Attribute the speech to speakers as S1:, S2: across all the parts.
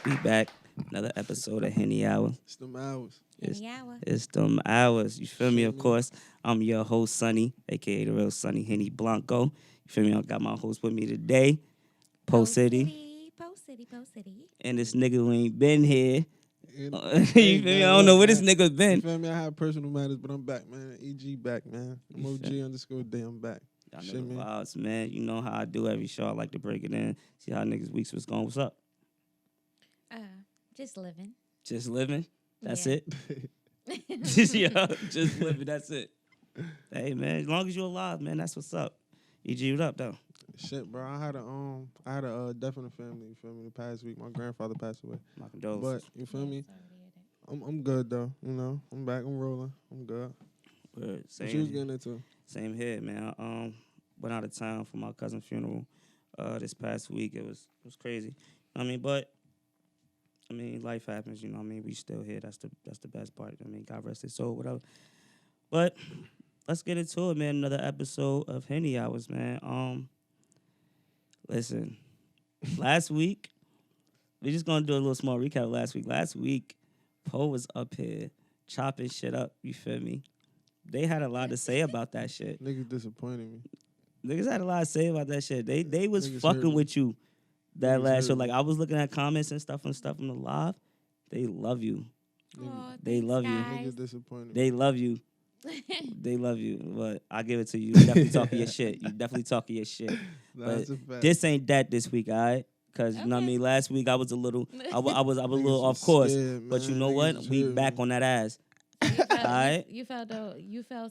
S1: We back. Another episode of Henny Hour.
S2: It's them hours.
S1: It's,
S3: Any hour.
S1: it's them hours. You feel me?
S2: Shit,
S1: Of
S2: man.
S1: course, I'm your host, Sonny, aka the real Sonny Henny Blanco. You feel me? I got my host with me today, Po City.
S3: Po City.
S1: And this nigga who ain't been here.
S2: And-
S1: You feel me? I don't know where this nigga
S2: You
S1: been.
S2: feel me? I have personal matters, but I'm back, man. EG back, man. I'm
S1: You
S2: OG underscore day. I'm back.
S1: Y'all know
S2: Shit,
S1: the
S2: man.
S1: vibes, man. You know how I do every show. I like to break it in. See how niggas' weeks was going. What's up?
S3: Just living.
S1: Just living. That's
S3: Yeah.
S1: it. Just living. That's it. Hey, man. As long as you're alive, man, that's what's up. EG, what up, though?
S2: Shit, bro. I had a death in the family. You feel me? The past week, my grandfather passed away.
S1: My condolences.
S2: But you feel me?
S3: Sorry to hear that.
S2: I'm good though. You know, I'm back. I'm rolling. I'm good.
S1: Word.
S2: What
S1: Same
S2: you was
S1: here.
S2: getting into?
S1: Same here, man. Went out of town for my cousin's funeral this past week. It was crazy. Life happens, you know what I mean? We still here. That's the best part. I mean, God rest his soul, whatever. But let's get into it, man. Another episode of Henny Hours, man. Listen, last week, we're just gonna do a little small recap of last week. Last week, Poe was up here chopping shit up, you feel me? They had a lot to say about that shit.
S2: Niggas disappointed me.
S1: Niggas had a lot to say about that shit. They was
S2: Niggas hurt
S1: fucking
S2: me.
S1: with you that
S2: Niggas
S1: last
S2: hurt
S1: show.
S2: me.
S1: Like I was looking at comments and stuff from the live. They love you.
S3: Aw,
S1: They
S3: thanks,
S1: love you.
S3: guys.
S2: Niggas disappointed me.
S1: They love you. They love you. But I give it to you. You definitely talking your shit. You definitely talking your shit.
S2: Nah,
S1: but
S2: that's a fact.
S1: This ain't that this week, all right? Because you know what I
S3: Okay.
S1: mean. Last week I was a little, I was a
S2: Niggas
S1: little
S2: was
S1: off course.
S2: scared,
S1: But you
S2: man.
S1: know
S2: Niggas
S1: what?
S2: was
S1: We
S2: hurting
S1: back
S2: me.
S1: on that ass. Alright.
S3: You felt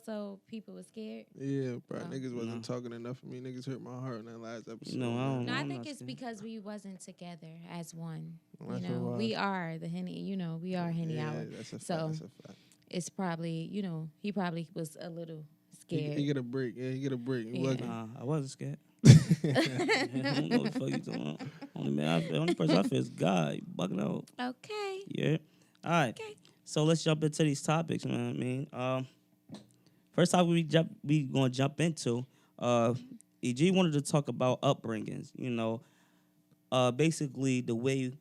S3: so people were scared.
S2: Yeah, bro.
S3: Oh.
S2: Niggas wasn't
S1: No.
S2: talking enough for me. Niggas hurt my heart in that last episode.
S1: know, I
S2: man.
S1: don't
S3: No, I
S1: I'm
S3: think
S1: not
S3: it's
S1: scared.
S3: because we wasn't together as one.
S2: That's
S3: You
S2: what
S3: know,
S2: it
S3: we
S2: was.
S3: are the Henny. You know, we are Henny
S2: Yeah,
S3: Hour.
S2: that's a fact.
S3: So-
S2: That's a fact.
S3: It's probably, you know, he probably was a little scared.
S2: He get a break. Yeah, he get a break. You
S3: Yeah.
S2: lucky.
S1: Nah, I wasn't scared. I don't know what the fuck you talking about. Only person I feel is God. You bugging out.
S3: Okay.
S1: Yeah. All right.
S3: Okay.
S1: So let's jump into these topics, man. I mean, first topic we gonna jump into. EG wanted to talk about upbringings. You know, basically the way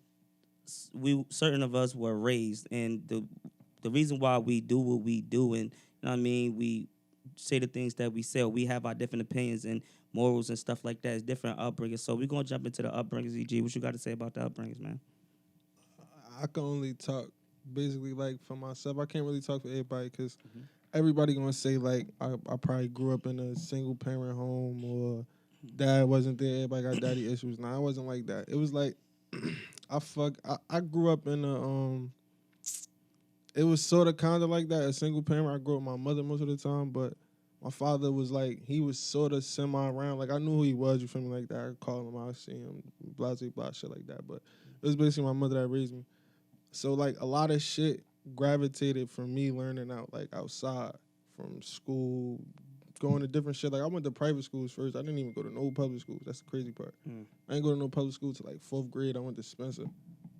S1: certain of us were raised, and the reason why we do what we do, and you know what I mean, we say the things that we say. We have our different opinions and morals and stuff like that. It's different upbringings. So we're gonna jump into the upbringings. EG, what you got to say about the upbringings, man?
S2: I can only talk basically like for myself. I can't really talk for everybody because
S1: Mhm.
S2: everybody gonna say like I probably grew up in a single parent home or dad wasn't there. Everybody got daddy issues. Nah, I wasn't like that. It was like I grew up in a It was sort of kind of like that. A single parent. I grew up with my mother most of the time, but my father was like he was sort of semi around. Like I knew who he was. You feel me? Like that. I could call him. I see him. Blah blah blah shit like that. But it was basically my mother that raised me. So like a lot of shit gravitated from me learning out like outside from school, going to different shit. Like I went to private schools first. I didn't even go to no public schools. That's the crazy part.
S1: Mm.
S2: I didn't go to no public school till like 4th grade. I went to Spencer.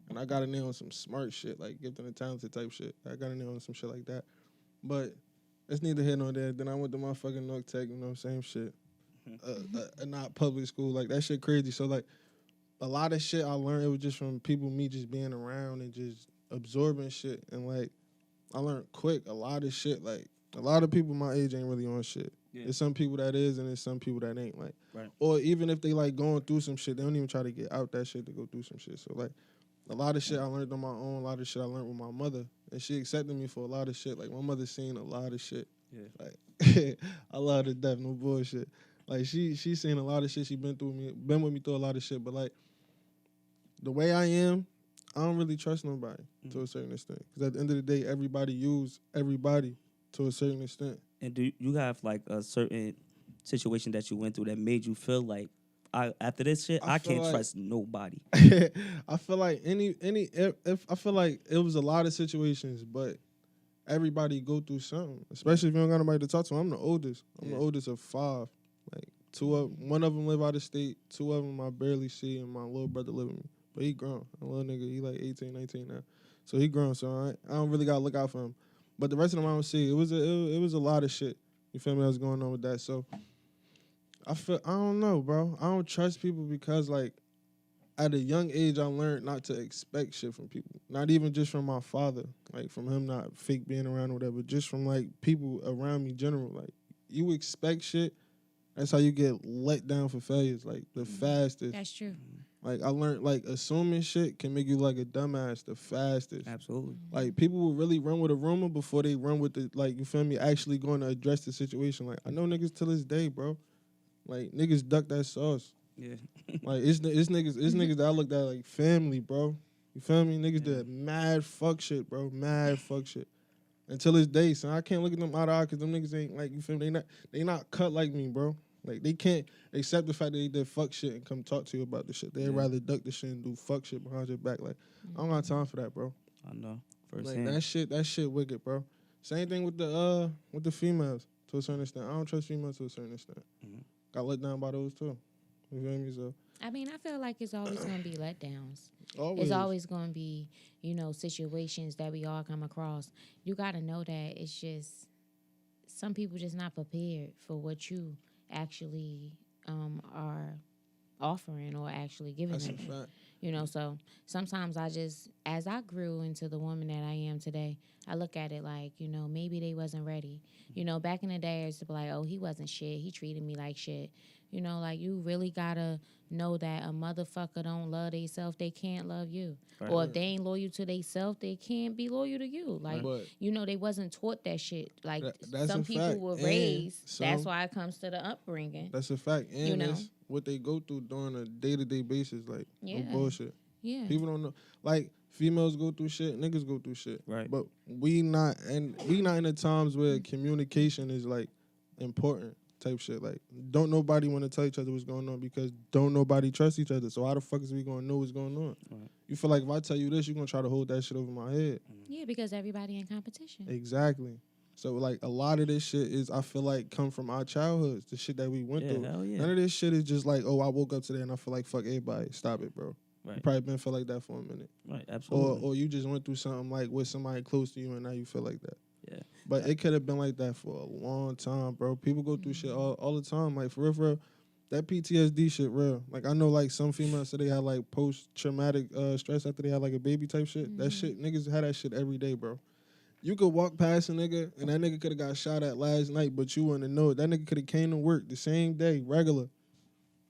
S2: And I got in there on some smart shit, like gifted and talented type shit. I got in there on some shit like that. But it's neither here nor there. Then I went to my fucking North Tech, you know, same shit. Not public school. Like that shit crazy. So like a lot of shit I learned, it was just from people, me just being around and just absorbing shit. And like I learned quick a lot of shit. Like a lot of people my age ain't really on shit.
S1: Yeah.
S2: There's some people that is and there's some people that ain't. Like,
S1: Right.
S2: or even if they like going through some shit, they don't even try to get out that shit to go through some shit. So like a lot of shit I learned on my own, a lot of shit I learned with my mother. And she accepted me for a lot of shit. Like my mother seen a lot of shit.
S1: Yeah.
S2: Like I love her to death, no bullshit. Like she seen a lot of shit. She been with me through a lot of shit. But like the way I am, I don't really trust nobody to a certain extent. Because at the end of the day, everybody use everybody to a certain extent.
S1: And do you have like a certain situation that you went through that made you feel like after this shit,
S2: I
S1: I
S2: feel
S1: can't
S2: like-
S1: trust nobody?
S2: I feel like if I feel like it was a lot of situations, but everybody go through something. Especially if you don't got nobody to talk to. I'm the oldest. I'm the
S1: Yeah.
S2: oldest of 5. Like one of them live out of state. 2 of them I barely see, and my little brother live with me. But he grown. A little nigga, he like 18, 19 now. So he grown. So I don't really gotta look out for him. But the rest of them I don't see. It was a lot of shit. You feel me? That was going on with that. So I don't know, bro. I don't trust people because like at a young age, I learned not to expect shit from people. Not even just from my father, like from him not fake being around or whatever, just from like people around me general. Like you expect shit, that's how you get let down for failures. Like the fastest.
S3: That's true.
S2: Like I learned like assuming shit can make you like a dumbass the fastest.
S1: Absolutely.
S2: Like people will really run with a rumor before they run with the like you feel me, actually going to address the situation. Like I know niggas till this day, bro. Like niggas duck that sauce.
S1: Yeah.
S2: Like it's niggas that I looked at like family, bro. You feel me? Niggas
S1: Yeah.
S2: did mad fuck shit, bro. Mad fuck shit. Until this day, son, I can't look at them eye to eye because them niggas ain't like you feel me. They not cut like me, bro. Like they can't accept the fact that they did fuck shit and come talk to you about the shit. They'd rather duck the shit and do fuck shit behind your back. Like I don't got time for that, bro.
S1: I know.
S2: Like
S1: Firsthand.
S2: that shit wicked, bro. Same thing with the females to a certain extent. I don't trust females to a certain extent. Got let down by those too. You feel me? So
S3: I mean, I feel like it's always going to be letdowns.
S2: always.
S3: It's always going to be, situations that we all come across. You got to know that it's just some people just not prepared for what you actually are offering or actually giving
S2: That's a
S3: them.
S2: fact.
S3: So sometimes as I grew into the woman that I am today, I look at it like, maybe they wasn't ready. Back in the day, I used to be like, oh, he wasn't shit. He treated me like shit. Like you really gotta know that a motherfucker don't love theyself, they can't love you.
S1: Right.
S3: Or if they ain't loyal to theyself, they can't be loyal to you. Like,
S2: But
S3: they wasn't taught that shit. Like
S2: that's
S3: some
S2: a
S3: people
S2: fact.
S3: were
S2: And
S3: raised. That's
S2: some-
S3: why it comes to the upbringing.
S2: That's a fact. And
S3: You know?
S2: it's what they go through during a day-to-day basis. Like,
S3: Yeah.
S2: no bullshit.
S3: Yeah.
S2: People don't know. Like, females go through shit, niggas go through shit.
S1: Right.
S2: But we not in the times where communication is, like, important type shit. Like, don't nobody want to tell each other what's going on because don't nobody trust each other. So how the fuck is we going to know what's going on?
S1: Right.
S2: You feel like if I tell you this, you're going to try to hold that shit over my head.
S3: Yeah, because everybody in competition.
S2: Exactly. So, like, a lot of this shit is, I feel like, come from our childhoods, the shit that we went through.
S1: Hell yeah.
S2: None of this shit is just like, oh, I woke up today and I feel like fuck everybody. Stop it, bro.
S1: Right.
S2: You probably been feel like that for a minute.
S1: Right. Absolutely.
S2: Or you just went through something like with somebody close to you and now you feel like that.
S1: Yeah.
S2: But it could have been like that for a long time, bro. People go through shit all the time. Like, for real, that PTSD shit real. Like, I know, like, some females say they had, like, post-traumatic stress after they had, like, a baby type shit. That shit, niggas had that shit every day, bro. You could walk past a nigga, and that nigga could have got shot at last night, but you wouldn't know it. That nigga could have came to work the same day, regular.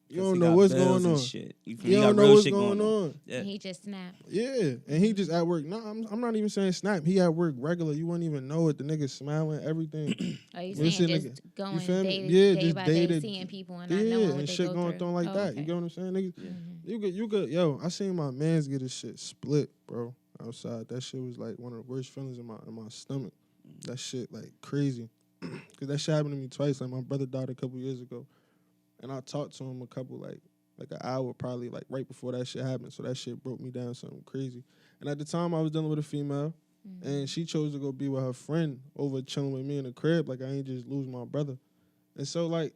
S2: You don't know what's going on.
S1: Shit. You
S2: don't know what's going on.
S1: Yeah.
S3: He just snapped.
S2: Yeah, and he just at work. No, I'm not even saying snap. He at work regular. You wouldn't even know it. The nigga smiling, everything.
S3: Are you
S2: We'll
S3: saying
S2: see,
S3: just
S2: nigga.
S3: going
S2: You feel me?
S3: day,
S2: Yeah,
S3: day
S2: just
S3: by
S2: day
S3: day,
S2: to-
S3: seeing people and not
S2: Yeah,
S3: knowing what
S2: and
S3: they
S2: shit
S3: go
S2: going
S3: through?
S2: on like
S3: Oh,
S2: that.
S3: okay.
S2: You get what I'm saying, niggas? You could. Yo, I seen my man's get his shit split, bro, outside. That shit was like one of the worst feelings in my stomach. That shit like crazy, cause that shit happened to me twice. Like my brother died a couple years ago, and I talked to him a couple like an hour probably like right before that shit happened. So that shit broke me down something crazy. And at the time I was dealing with a female, and she chose to go be with her friend over chilling with me in the crib. Like I ain't just lose my brother, and so like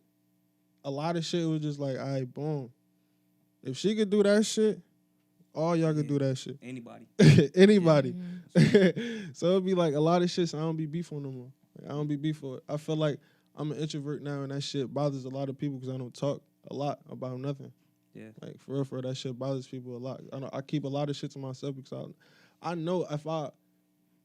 S2: a lot of shit was just like, all right, boom. If she could do that shit, all y'all could do that shit.
S1: Anybody.
S2: Anybody. So it'd be like a lot of shit, so I don't be beef on no more. Like, I don't be beef for it. I feel like I'm an introvert now, and that shit bothers a lot of people because I don't talk a lot about nothing.
S1: Yeah.
S2: Like, for real, that shit bothers people a lot. I keep a lot of shit to myself because I know if I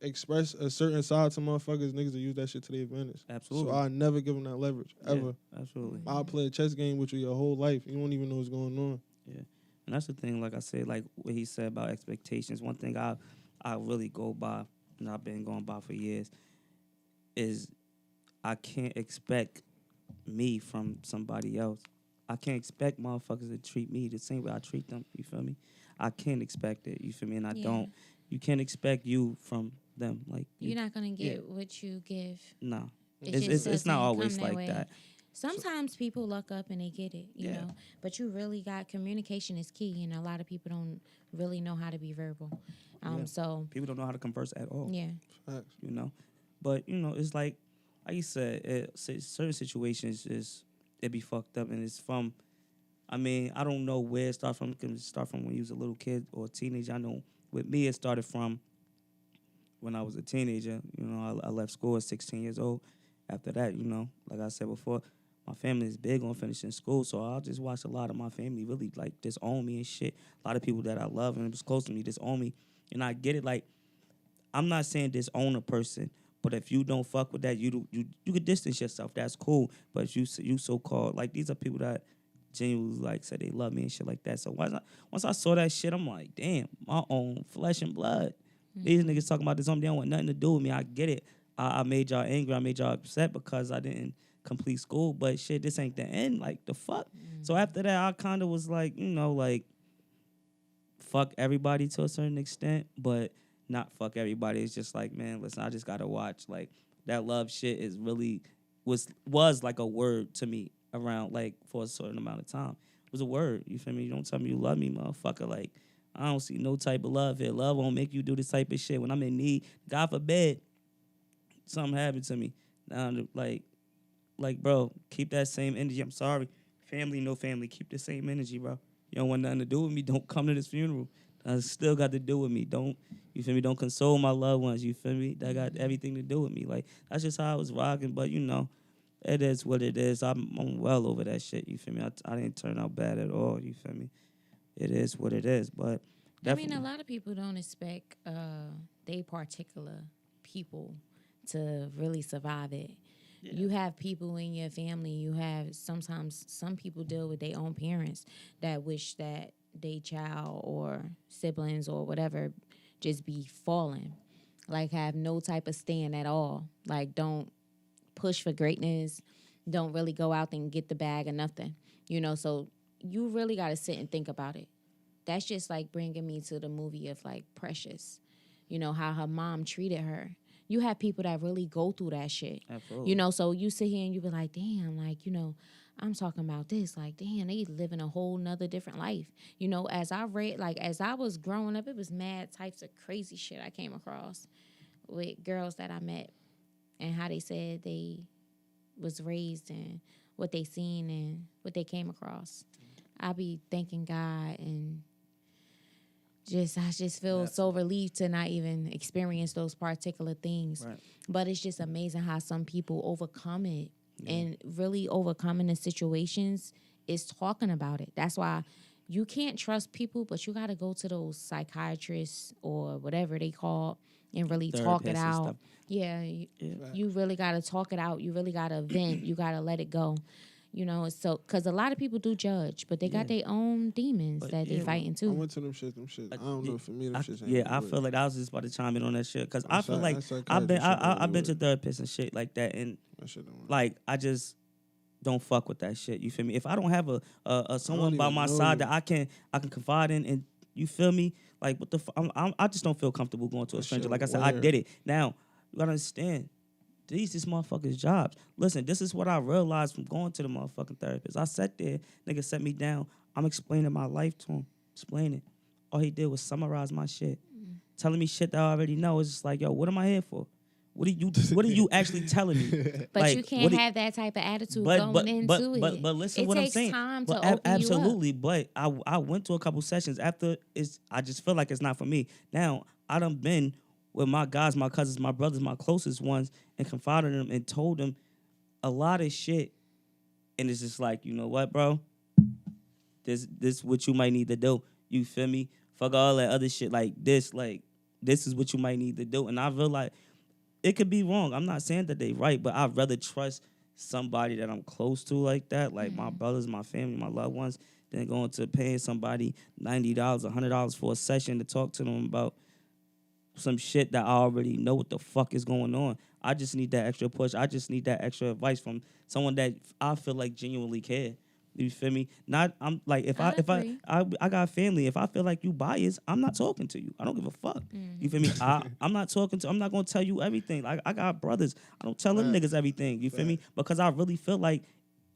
S2: express a certain side to motherfuckers, niggas will use that shit to their advantage.
S1: Absolutely.
S2: So I never give them that leverage, ever.
S1: Yeah, absolutely.
S2: I'll play a chess game with you your whole life. You won't even know what's going on.
S1: Yeah. And that's the thing, like I said, like what he said about expectations. One thing I really go by, and I've been going by for years, is I can't expect me from somebody else. I can't expect motherfuckers to treat me the same way I treat them. You feel me? I can't expect it. You feel me? And I don't. You can't expect you from them. Like
S3: You're not gonna get what you give.
S1: No.
S3: It just
S1: It's
S3: doesn't
S1: not always
S3: come that
S1: like
S3: way.
S1: that.
S3: Sometimes people luck up and they get it, you know. But you really got communication is key, and a lot of people don't really know how to be verbal. So
S1: People don't know how to converse at all.
S3: yeah,
S2: Facts.
S1: You know, but you know, it's like you said, certain situations it be fucked up, and it's from. I mean, I don't know where it started from. It can start from when you was a little kid or a teenager. I know with me, it started from when I was a teenager. You know, I left school at 16 years old. After that, you know, like I said before, my family is big on finishing school, so I'll just watch a lot of my family really like disown me and shit. A lot of people that I love and was close to me disown me, and I get it. Like I'm not saying disown a person, but if you don't fuck with that, you could distance yourself. That's cool. But if you so called like these are people that genuinely like said they love me and shit like that. So once I saw that shit, I'm like, damn, my own flesh and blood. These niggas talking about this on me. They don't want nothing to do with me. I get it. I made y'all angry. I made y'all upset because I didn't complete school. But shit, this ain't the end. Like the fuck. So after that, I kind of was like, like fuck everybody to a certain extent, but not fuck everybody. It's just like, man, listen, I just gotta watch. Like that love shit is really was like a word to me around like for a certain amount of time. It was a word. You feel me? You don't tell me you love me, motherfucker. Like I don't see no type of love here. Love won't make you do this type of shit. When I'm in need, God forbid, something happened to me. Now, like, bro, keep that same energy. I'm sorry. Family, no family. Keep the same energy, bro. You don't want nothing to do with me. Don't come to this funeral. Still got to do with me. Don't, you feel me? Don't console my loved ones. You feel me? That got everything to do with me. Like, that's just how I was rocking. But, it is what it is. I'm well over that shit. You feel me? I didn't turn out bad at all. You feel me? It is what it is. But definitely.
S3: I mean, a lot of people don't expect they particular people to really survive it. Yeah. You have people in your family. You have sometimes some people deal with their own parents that wish that they child or siblings or whatever just be falling, like have no type of stand at all. Like don't push for greatness. Don't really go out and get the bag or nothing. So you really got to sit and think about it. That's just like bringing me to the movie of like Precious. How her mom treated her. You have people that really go through that shit.
S1: Absolutely.
S3: So you sit here and you be like, damn, like, I'm talking about this. Like, damn, they living a whole nother different life. As I read, like, as I was growing up, it was mad types of crazy shit I came across with girls that I met and how they said they was raised and what they seen and what they came across. I be thanking God and I just feel so relieved to not even experience those particular things.
S1: Right.
S3: But it's just amazing how some people overcome it. And really overcoming the situations is talking about it. That's why you can't trust people, but you got to go to those psychiatrists or whatever they call and really talk it out. Yeah, you really got to talk it out. You really got to vent. You got to let it go. So because a lot of people do judge, but they got their own demons that they fighting too.
S2: I went to them shit. I don't know, for me, them shits ain't
S1: Yeah, I feel like I was just about to chime in on that shit because I feel like I've been to therapists and shit like that, and like I just don't fuck with that shit. You feel me? If I don't have a someone by my side that I can confide in, and you feel me? Like what the I just don't feel comfortable going to a stranger. Like I said, I did it. Now you gotta understand. These motherfuckers' jobs. Listen, this is what I realized from going to the motherfucking therapist. I sat there, nigga set me down. I'm explaining my life to him. Explaining. All he did was summarize my shit. Telling me shit that I already know. It's just like, yo, what am I here for? What are you actually telling me?
S3: But like, you can't have that type of attitude going into it.
S1: But listen, what I'm saying.
S3: It takes time to open
S1: absolutely,
S3: you up.
S1: But I went to a couple sessions after. I just feel like it's not for me. Now I done been with my guys, my cousins, my brothers, my closest ones, and confided in them and told them a lot of shit. And it's just like, you know what, bro? This what you might need to do. You feel me? Fuck all that other shit like this is what you might need to do. And I feel like it could be wrong. I'm not saying that they right, but I'd rather trust somebody that I'm close to like that, like my brothers, my family, my loved ones, than going to paying somebody $90, $100 for a session to talk to them about some shit that I already know what the fuck is going on. I just need that extra push. I just need that extra advice from someone that I feel like genuinely care. You feel me? Not I'm like if I got family. If I feel like you biased, I'm not talking to you. I don't give a fuck. You feel me? I'm not gonna tell you everything. Like I got brothers. I don't tell them niggas everything. You feel me? Because I really feel like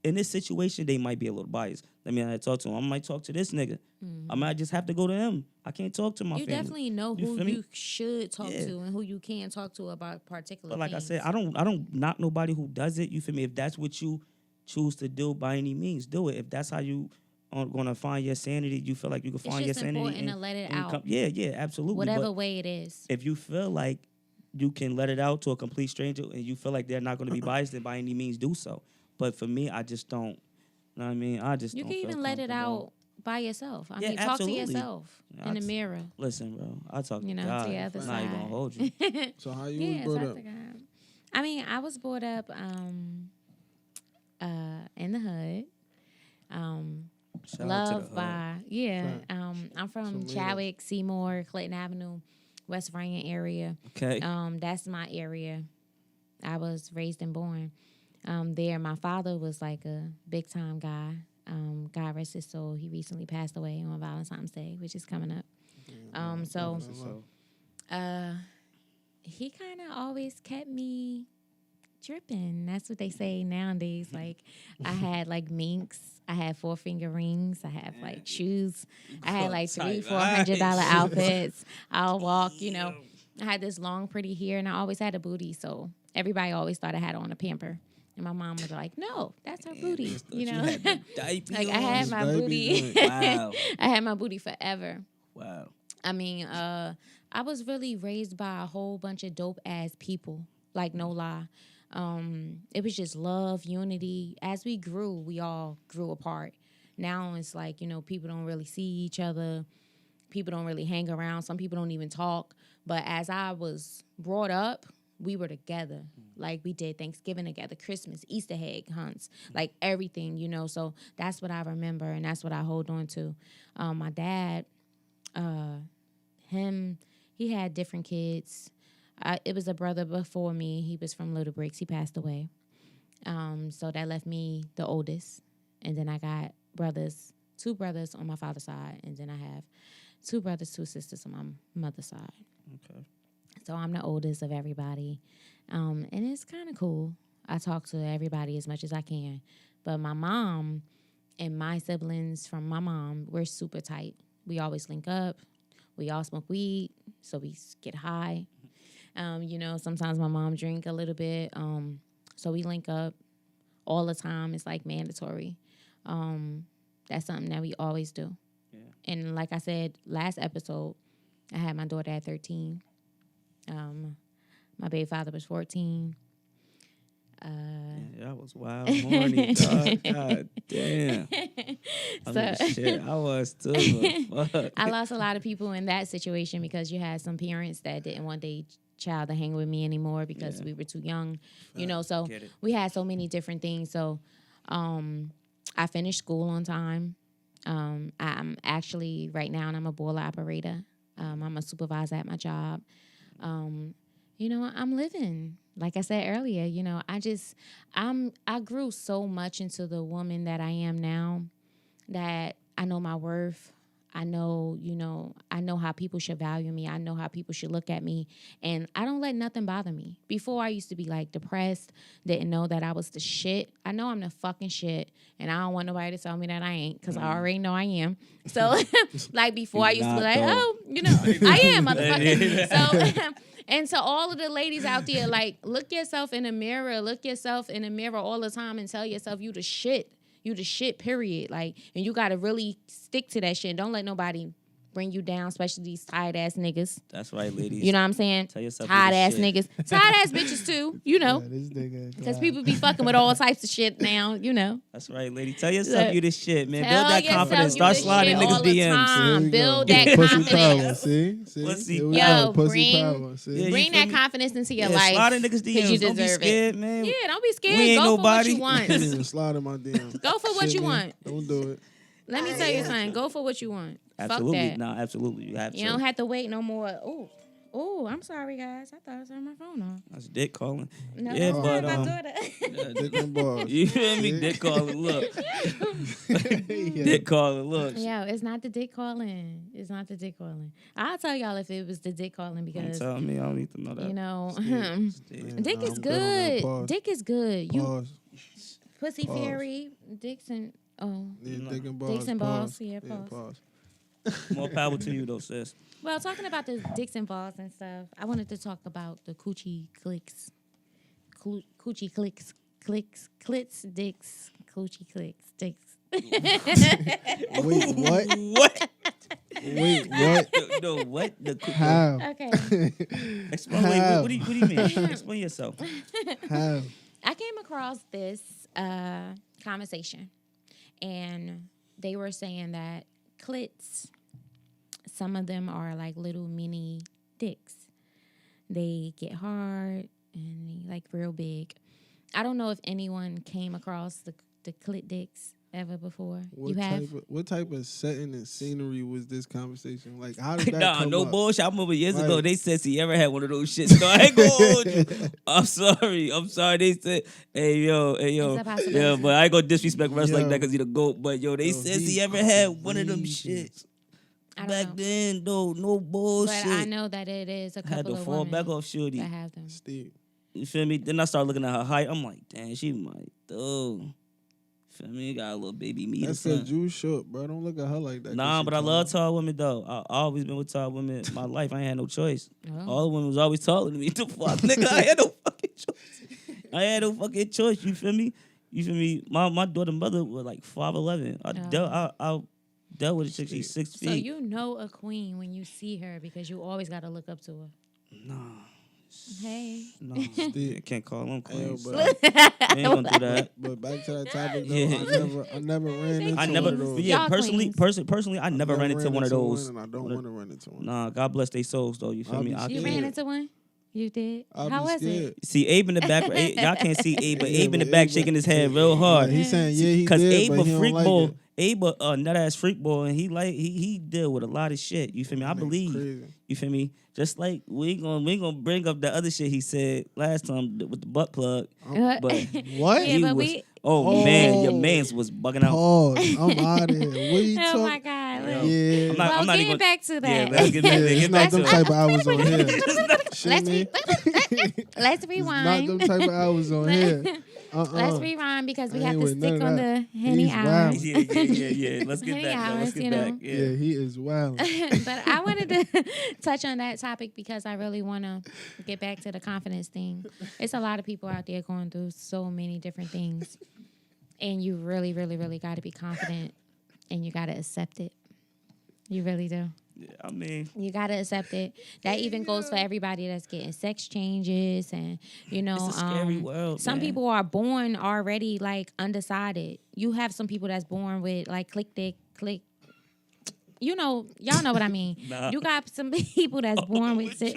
S1: in this situation they might be a little biased. Let me talk to him. I might talk to this nigga. I might just have to go to him. I can't talk to my family.
S3: You definitely know who you should talk to and who you can talk to about particular things.
S1: But like I said, I don't knock nobody who does it. You feel me? If that's what you choose to do by any means, do it. If that's how you are going to find your sanity, you feel like you can find your sanity.
S3: It's just important to let it out.
S1: Yeah, absolutely.
S3: Whatever way it is.
S1: If you feel like you can let it out to a complete stranger and you feel like they're not going to be biased, then by any means do so. But for me, I just don't. You know what I mean? I just
S3: You
S1: don't
S3: can
S1: feel
S3: even let it
S1: comfortable.
S3: out by yourself. I
S1: Yeah,
S3: mean, talk
S1: absolutely.
S3: to yourself in the mirror.
S1: Listen, bro. I talk
S3: You
S1: to
S3: know,
S1: God.
S3: to the other
S1: I'm
S3: side.
S1: not even gonna hold you.
S2: So how you
S3: Yeah,
S2: was brought
S3: talk
S2: up?
S3: to God. I mean, I was brought up in the hood.
S1: Shout out to the
S3: Loved
S1: hood.
S3: by I'm from
S2: Toledo.
S3: Chadwick, Seymour, Clinton Avenue, West Virginia area.
S1: Okay.
S3: That's my area. I was raised and born there. My father was like a big time guy. God rest his soul. He recently passed away on Valentine's Day, which is coming up. So he kind of always kept me dripping. That's what they say nowadays. Like I had like minks. I had 4-finger rings. I had like shoes. I had like $300-$400 outfits. I'll walk. I had this long, pretty hair, and I always had a booty. So everybody always thought I had on a pamper. And my mom was like, "No, that's her booty." Like I had my booty.
S1: Wow.
S3: I had my booty forever.
S1: Wow.
S3: I mean, I was really raised by a whole bunch of dope ass people. Like no lie. It was just love, unity. As we grew, we all grew apart. Now it's like, people don't really see each other. People don't really hang around. Some people don't even talk. But as I was brought up, we were together. Like we did Thanksgiving together, Christmas, Easter egg hunts, like everything, So that's what I remember, and that's what I hold on to. My dad, he had different kids. It was a brother before me. He was from Little Bricks. He passed away. So that left me the oldest. And then I got two brothers on my father's side. And then I have 2 brothers, 2 sisters on my mother's side.
S1: Okay.
S3: So I'm the oldest of everybody. And it's kind of cool. I talk to everybody as much as I can. But my mom and my siblings from my mom, we're super tight. We always link up. We all smoke weed, so we get high. Sometimes my mom drink a little bit. So we link up all the time. It's like mandatory. That's something that we always do.
S1: Yeah.
S3: And like I said, last episode, I had my daughter at 13. My baby father was 14.
S1: Yeah, I was wild, horny, dog. God damn. Shit, I was too. But fuck.
S3: I lost a lot of people in that situation because you had some parents that didn't want their child to hang with me anymore because we were too young, So we had so many different things. So I finished school on time. I'm actually right now, and I'm a boiler operator. I'm a supervisor at my job. I'm living. Like I said earlier, I grew so much into the woman that I am now that I know my worth. I know how people should value me. I know how people should look at me. And I don't let nothing bother me. Before, I used to be, like, depressed, didn't know that I was the shit. I know I'm the fucking shit, and I don't want nobody to tell me that I ain't because I already know I am. So, like, before, I used to be like, I am, motherfucker. So, and to all of the ladies out there, like, look yourself in the mirror. Look yourself in the mirror all the time and tell yourself you the shit. You the shit, period. Like, and you gotta really stick to that shit. Don't let nobody bring you down, especially these tired ass niggas.
S1: That's right, ladies.
S3: You know what I'm saying?
S1: Tell yourself
S3: tired
S1: you the
S3: ass
S1: shit.
S3: niggas, tired ass bitches too.
S2: Yeah, this nigga.
S3: Because people be fucking with all types of shit now.
S1: That's right, lady. Tell yourself you the shit, man.
S3: Tell
S1: Build that
S3: yourself
S1: confidence.
S3: you
S1: Start
S3: the
S1: sliding
S3: shit
S1: niggas
S3: all the
S1: DMs.
S3: time. Build that
S2: Pussy
S3: confidence.
S2: power. See?
S1: Pussy
S2: Here we
S3: power.
S2: go. Pussy
S3: Bring-
S2: power. See?
S1: Yeah, you
S3: Bring
S1: feel
S3: that
S1: me?
S3: confidence into your
S1: Yeah,
S3: life.
S1: slide in niggas
S3: 'cause
S1: DMs.
S3: you
S1: Don't be
S3: deserve
S1: scared,
S3: it.
S1: man.
S3: Yeah, don't be scared.
S1: We ain't
S3: Go
S1: nobody.
S3: for what you
S2: Can't
S3: want.
S2: even slide in my DM.
S3: Go for what
S2: Shit,
S3: you
S2: man.
S3: want.
S2: Don't do it.
S3: Let me tell you something. Go for what you want.
S1: Absolutely.
S3: Fuck that.
S1: No, absolutely. You have to.
S3: You don't have to wait no more. Oh, I'm sorry, guys. I thought I turned my phone off.
S1: That's dick calling.
S3: No,
S1: Yeah,
S3: that's
S1: but,
S3: not my daughter.
S2: Dick and balls.
S1: You hear me? Dick calling. Look. Dick calling. Look.
S3: Yo, it's not the dick calling. It's not the dick calling. I'll tell y'all if it was the dick calling
S1: Don't
S3: because,
S1: tell me. I don't need to know that.
S2: Man,
S3: dick
S2: nah,
S3: is
S2: I'm good on that.
S3: good.
S2: Pause.
S3: Dick is good. You
S2: Pause.
S3: pussy
S2: Pause.
S3: fairy, dicks and
S2: Yeah, dick and balls.
S3: Dicks and balls.
S2: Pause.
S3: Yeah, pause.
S1: More power to you, though, sis.
S3: Well, talking about the dicks and balls and stuff, I wanted to talk about the coochie clicks. Coochie clicks. Clits, dicks, coochie clicks, dicks.
S2: Wait, what?
S1: What?
S2: Wait, what?
S1: No, what?
S2: How?
S3: Okay.
S1: Explain. Wait, what do you mean? Explain yourself.
S2: How?
S3: I came across this a conversation, and they were saying that clits, some of them are like little mini dicks. They get hard and they like real big. I don't know if anyone came across the clit dicks ever before.
S2: What type of setting and scenery was this conversation? Like, how did that
S1: Nah,
S2: come
S1: no
S2: up?
S1: bullshit. I remember years
S2: Like-
S1: ago they said she ever had one of those shits. No, I ain't gonna hold you. I'm sorry. They said, hey yo.
S3: It's a possibility.
S1: Yeah, but I ain't gonna disrespect Russ like
S2: Yo.
S1: that because he the GOAT. But yo, they said
S2: he
S1: she ever had one of them
S2: crazy.
S1: shits.
S3: I don't
S1: Back
S3: know.
S1: then, though, no bullshit.
S3: But I know that it is a
S1: I had
S3: couple
S1: to
S3: of
S1: fall
S3: women
S1: back off shorty.
S3: that have them.
S2: Steve.
S1: You feel me? Then I started looking at her height. I'm like, damn, she might though. Feel me? Got a little baby meat or
S2: That's because
S1: something.
S2: you short, bro. Don't look at her like that. 'cause
S1: Nah,
S2: she
S1: but I
S2: tall.
S1: love tall women though. I always been with tall women my life. I ain't had no choice.
S3: Oh.
S1: All the women was always taller than me. The fuck, nigga, I had no fucking choice. I had no fucking choice. You feel me? My daughter mother was like 5'11". I dealt with a chick. She's 6 feet.
S3: So you know a queen when you see her because you always got to look up to her.
S1: Nah.
S3: Hey.
S1: No, I can't call them
S2: Hey, yo,
S1: queens.
S2: but,
S1: We ain't gonna do that.
S2: but back to that topic though,
S1: Yeah.
S2: I never ran into
S1: I
S2: one
S1: never,
S2: of those.
S1: yeah,
S3: Y'all
S1: personally,
S3: queens.
S1: personally, I never ran into one of those.
S2: and I don't want to run into one.
S1: Nah, God bless their souls though. You feel
S2: I'll
S1: me?
S2: be
S1: I
S3: You
S2: scared.
S3: ran into one? You did?
S2: I'll
S3: How
S2: be
S3: was
S2: scared.
S3: it?
S1: see Abe in the back. Y'all can't see Abe, but
S2: Yeah,
S1: Abe in the
S2: but
S1: back
S2: Abe-
S1: shaking his head real hard.
S2: He's saying yeah, he
S1: Cause
S2: did,
S1: Abe
S2: but
S1: a
S2: he don't
S1: freak
S2: like
S1: boy.
S2: it.
S1: Abe a nut ass freak boy, and he deal with a lot of shit. You feel me? I
S2: Nigga
S1: believe.
S2: crazy.
S1: You feel me? Just like we ain't gonna bring up the other shit he said last time with the butt plug. But
S2: What?
S3: Yeah,
S1: he
S3: but
S1: was,
S3: we.
S1: oh man, your
S2: Oh.
S1: man's was bugging out.
S2: Pause. I'm out of here. What you
S3: Oh my
S2: talking?
S3: God.
S1: Yo,
S2: Yeah.
S1: I'm not,
S3: Well,
S1: I'm not
S3: getting
S1: even.
S3: back to that.
S1: Yeah, let's get back,
S2: Yeah,
S1: get
S2: it's
S1: back
S2: not
S1: to
S2: them
S1: it.
S2: type of hours on here.
S3: Let's
S2: Shit, me.
S3: let's
S2: It's
S3: rewind.
S2: not them type of hours on here.
S3: Let's rewind because we
S2: I
S3: have
S2: ain't
S3: to
S2: with none
S3: stick
S2: of
S3: on
S2: that.
S3: the Henny
S2: He's
S3: hours.
S1: Yeah. Let's get
S3: Henny
S1: back. Let's
S3: hours,
S1: get
S3: you
S1: back.
S3: know.
S2: Yeah, he is wild.
S3: But I wanted to touch on that topic because I really want to get back to the confidence thing. It's a lot of people out there going through so many different things. And you really, really, really got to be confident and you got to accept it. You really do.
S1: Yeah, I mean,
S3: You got to accept it. That even goes for everybody that's getting sex changes and, you know.
S1: it's a scary world.
S3: Some
S1: man.
S3: people are born already like undecided. You have some people that's born with like click. You know, y'all know what I mean.
S1: Nah.
S3: You got some people that's born with born.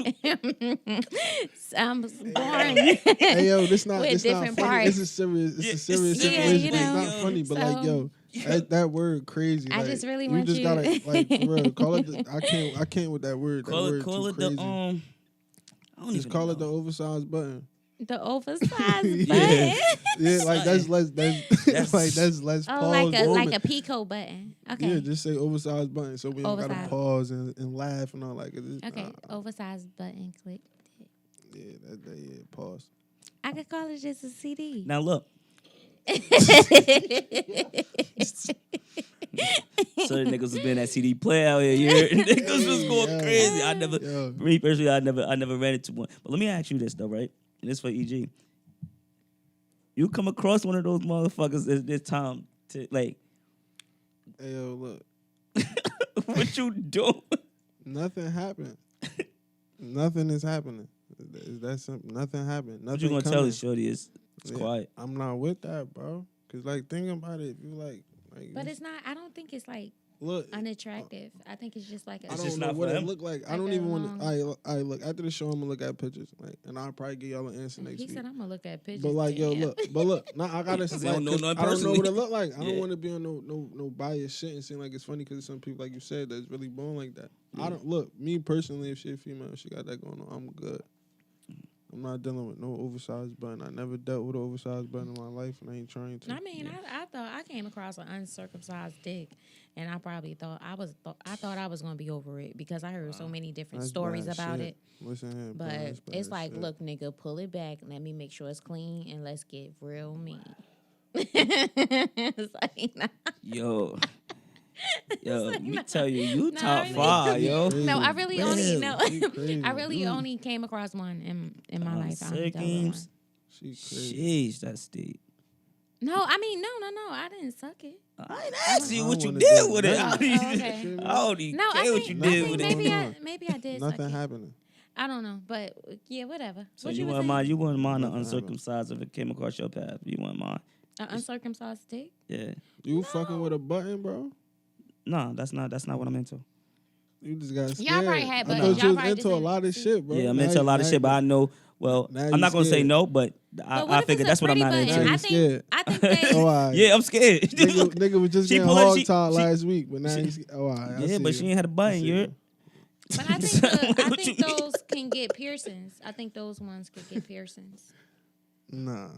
S2: Hey yo, this not
S3: With
S2: this not
S3: different
S2: funny.
S3: parts.
S2: This is serious. It's
S1: Yeah,
S2: a serious
S1: it's
S3: serious,
S2: situation.
S3: you
S2: It's
S3: know.
S2: not funny, but like
S3: So-
S2: yo, that word crazy.
S3: I
S2: like,
S3: just really
S2: you
S3: want
S2: just
S3: you-
S2: gotta like for real call it. I can't with that word. That
S1: call
S2: word
S1: it
S2: too
S1: the
S2: crazy.
S1: I don't
S2: Just
S1: even
S2: call
S1: know.
S2: it the oversized button.
S3: The oversized
S1: Yeah.
S3: button.
S2: Yeah, like that's less. That's like that's less
S3: Oh,
S2: pause
S3: like
S2: moment.
S3: a Pico button. Okay.
S2: Yeah, just say oversized button, so we don't gotta
S3: Oversized.
S2: pause and laugh and all like.
S3: Okay. Oversized button click.
S2: Yeah, yeah, pause.
S3: I could call it just a CD.
S1: Now look. Certain niggas was being that CD player out here. You heard? Niggas was going
S2: Yo.
S1: crazy.
S2: Yo.
S1: Me personally, I never ran into one. But let me ask you this though, right? And this for EG. You come across one of those motherfuckers this time to like,
S2: Hey yo, look,
S1: what you doing?
S2: nothing happened. Nothing is happening. Is that simple? Nothing happened. Nothing
S1: What you gonna
S2: coming.
S1: tell this shorty is it's
S2: Yeah,
S1: quiet.
S2: I'm not with that, bro. Cause like think about it. If you like
S3: But it's not. I don't think it's like
S2: look.
S3: unattractive. I think it's just like a.
S2: I
S1: It's
S2: don't
S1: just
S2: know
S1: not
S2: what
S1: for
S2: it
S1: him?
S2: look like. I
S3: Like
S2: don't
S3: a
S2: even want
S3: long-
S2: to. I look after the show. I'm gonna look at pictures, like, and I'll probably give y'all an answer next
S3: He
S2: week.
S3: said I'm gonna look at pictures.
S2: But like, yo,
S3: Damn.
S2: look, nah, I gotta.
S1: They don't know
S2: like, 'cause
S1: nothing
S2: I don't know
S1: personally.
S2: what it look like. I don't
S1: Yeah.
S2: want to be on no biased shit and seem like it's funny because some people, like you said, that's really born like that.
S1: Yeah.
S2: I don't look me personally. If she a female, she got that going on. I'm good. I'm not dealing with no oversized button. I never dealt with an oversized button in my life, and I ain't trying to.
S3: I mean, I thought I came across an uncircumcised dick, and I probably thought I was gonna be over it because I heard so many different
S2: That's
S3: stories
S2: bad
S3: about
S2: shit.
S3: it.
S2: Listen here, bro,
S3: But
S2: that's bad
S3: it's like,
S2: shit.
S3: look, nigga, pull it back. Let me make sure it's clean, and let's get real mean. It's like, nah.
S1: Yo, let me tell you,
S3: No,
S1: top
S3: really.
S1: 5, yo.
S2: Crazy.
S3: No, I really only
S2: Damn,
S3: no.
S2: she crazy.
S3: I really only came across one in my life. I only dealt with one.
S1: Circums.
S2: She crazy.
S1: Sheesh, that's deep.
S3: No, I mean, no. I didn't suck it.
S1: I ain't asking you
S2: I
S1: what you
S2: wanna
S1: did
S2: do
S1: with it. I
S2: nothing.
S1: don't
S3: Oh,
S1: even,
S3: okay.
S1: I don't even
S3: No,
S1: care
S3: I
S1: what
S3: think,
S1: you
S3: I
S1: did
S3: think
S1: with
S2: nothing
S1: it.
S2: going on.
S3: maybe I did
S2: Nothing
S3: suck it.
S2: happening.
S3: I don't know, but yeah, whatever.
S1: So
S3: What
S1: you
S3: was
S1: wouldn't mind?
S3: saying?
S1: You wouldn't mind the
S2: Nothing happened.
S1: uncircumcised if it came across your path? You wouldn't mind?
S3: An uncircumcised dick?
S1: Yeah.
S2: You fucking with a button, bro?
S1: No, that's not what I'm into.
S2: You just got scared.
S3: Y'all probably had
S2: I
S3: buttons.
S2: thought
S3: Y'all
S2: you was
S3: probably
S2: into
S3: just
S2: a
S3: didn't
S2: lot of
S3: see.
S2: shit, bro.
S1: Yeah, I'm
S2: Now
S1: into a lot of shit, but I know. Well,
S2: now
S1: I'm
S2: you
S1: not gonna say
S2: scared.
S1: no, but
S3: But what
S1: I
S3: if
S1: figured
S3: it's a
S1: that's what I'm
S3: pretty
S1: not
S3: button?
S1: into.
S2: Now you
S3: I
S2: scared.
S3: think they.
S2: Oh, all right.
S1: Yeah, I'm scared.
S2: Nigga was just
S1: She
S2: getting
S1: pull up,
S2: hog tied
S1: she-
S2: last week, but now
S1: she-
S2: he's all right. I
S1: Yeah,
S2: see
S1: but she
S2: you.
S1: ain't had a
S2: I
S1: button.
S2: see
S1: You're
S2: you.
S3: But I
S1: What you
S3: think
S1: mean?
S3: those can get piercings. I think those ones could get piercings.
S2: Nah.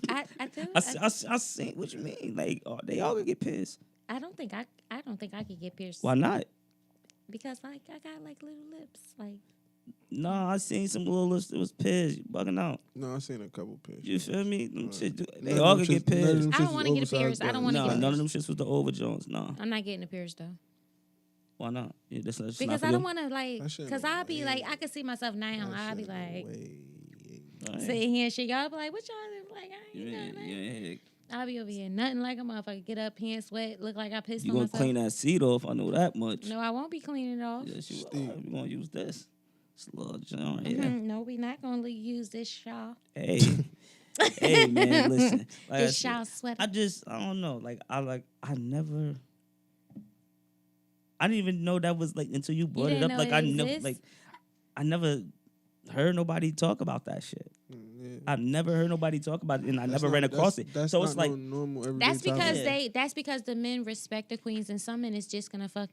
S3: I do.
S1: I see what you mean. Like, oh, they all gonna get pissed.
S3: I don't think I could get pierced.
S1: Why not?
S3: Because like I got like little lips. Like
S1: No, I seen some little lips that was pissed. You bugging out.
S2: No, I seen a couple pictures.
S1: You feel me? Them shit, they
S2: None
S1: all
S2: of
S1: could
S2: them
S1: get
S2: shits- none of
S1: pissed.
S2: them
S3: I
S2: shits
S3: don't
S2: is
S3: wanna get a
S2: oversized
S3: pierced. I don't wanna
S1: Nah,
S3: get a
S1: none of them shits was the over Jones. Nah,
S3: I'm not getting a pierced though.
S1: why not? Yeah, that's not
S3: Because
S1: for
S3: I don't
S1: you.
S3: want to like.
S2: That shit
S3: Because
S2: no
S3: I'll be
S2: way.
S3: like, I can see myself now.
S2: That
S3: I'll be
S2: shit no
S3: like
S2: way.
S1: All right.
S3: sitting here and shit. Y'all be like, what y'all be like? I
S1: You
S3: ain't
S1: ain't-
S3: doing
S1: you
S3: nothing.
S1: ain't-
S3: I'll be over here nothing like a motherfucker. Get up, pants wet, look like I pissed
S1: you
S3: on
S1: gonna
S3: myself.
S1: clean that seat off? I know that much.
S3: No, I won't be cleaning it off.
S1: Yes, you
S2: Steve.
S1: are. We gonna use this. It's a little joint here.
S3: No, we not gonna use this shawl.
S1: Hey, hey, man, listen. Like I
S3: This
S1: said,
S3: shawl sweater.
S1: I don't know. I never. I didn't even know that was like until you brought it
S3: didn't
S1: up.
S3: know
S1: Like
S3: it
S1: I never,
S3: exists?
S1: like I never heard nobody talk about that shit.
S2: Yeah.
S1: I've never heard nobody talk about it, and I
S2: That's
S1: never
S2: not-
S1: ran across
S2: that's-
S1: it.
S2: That's
S1: So
S2: not
S1: it's like,
S2: no normal everyday
S3: That's because
S2: topic.
S3: that's because the men respect the queens, and some men is just gonna fuck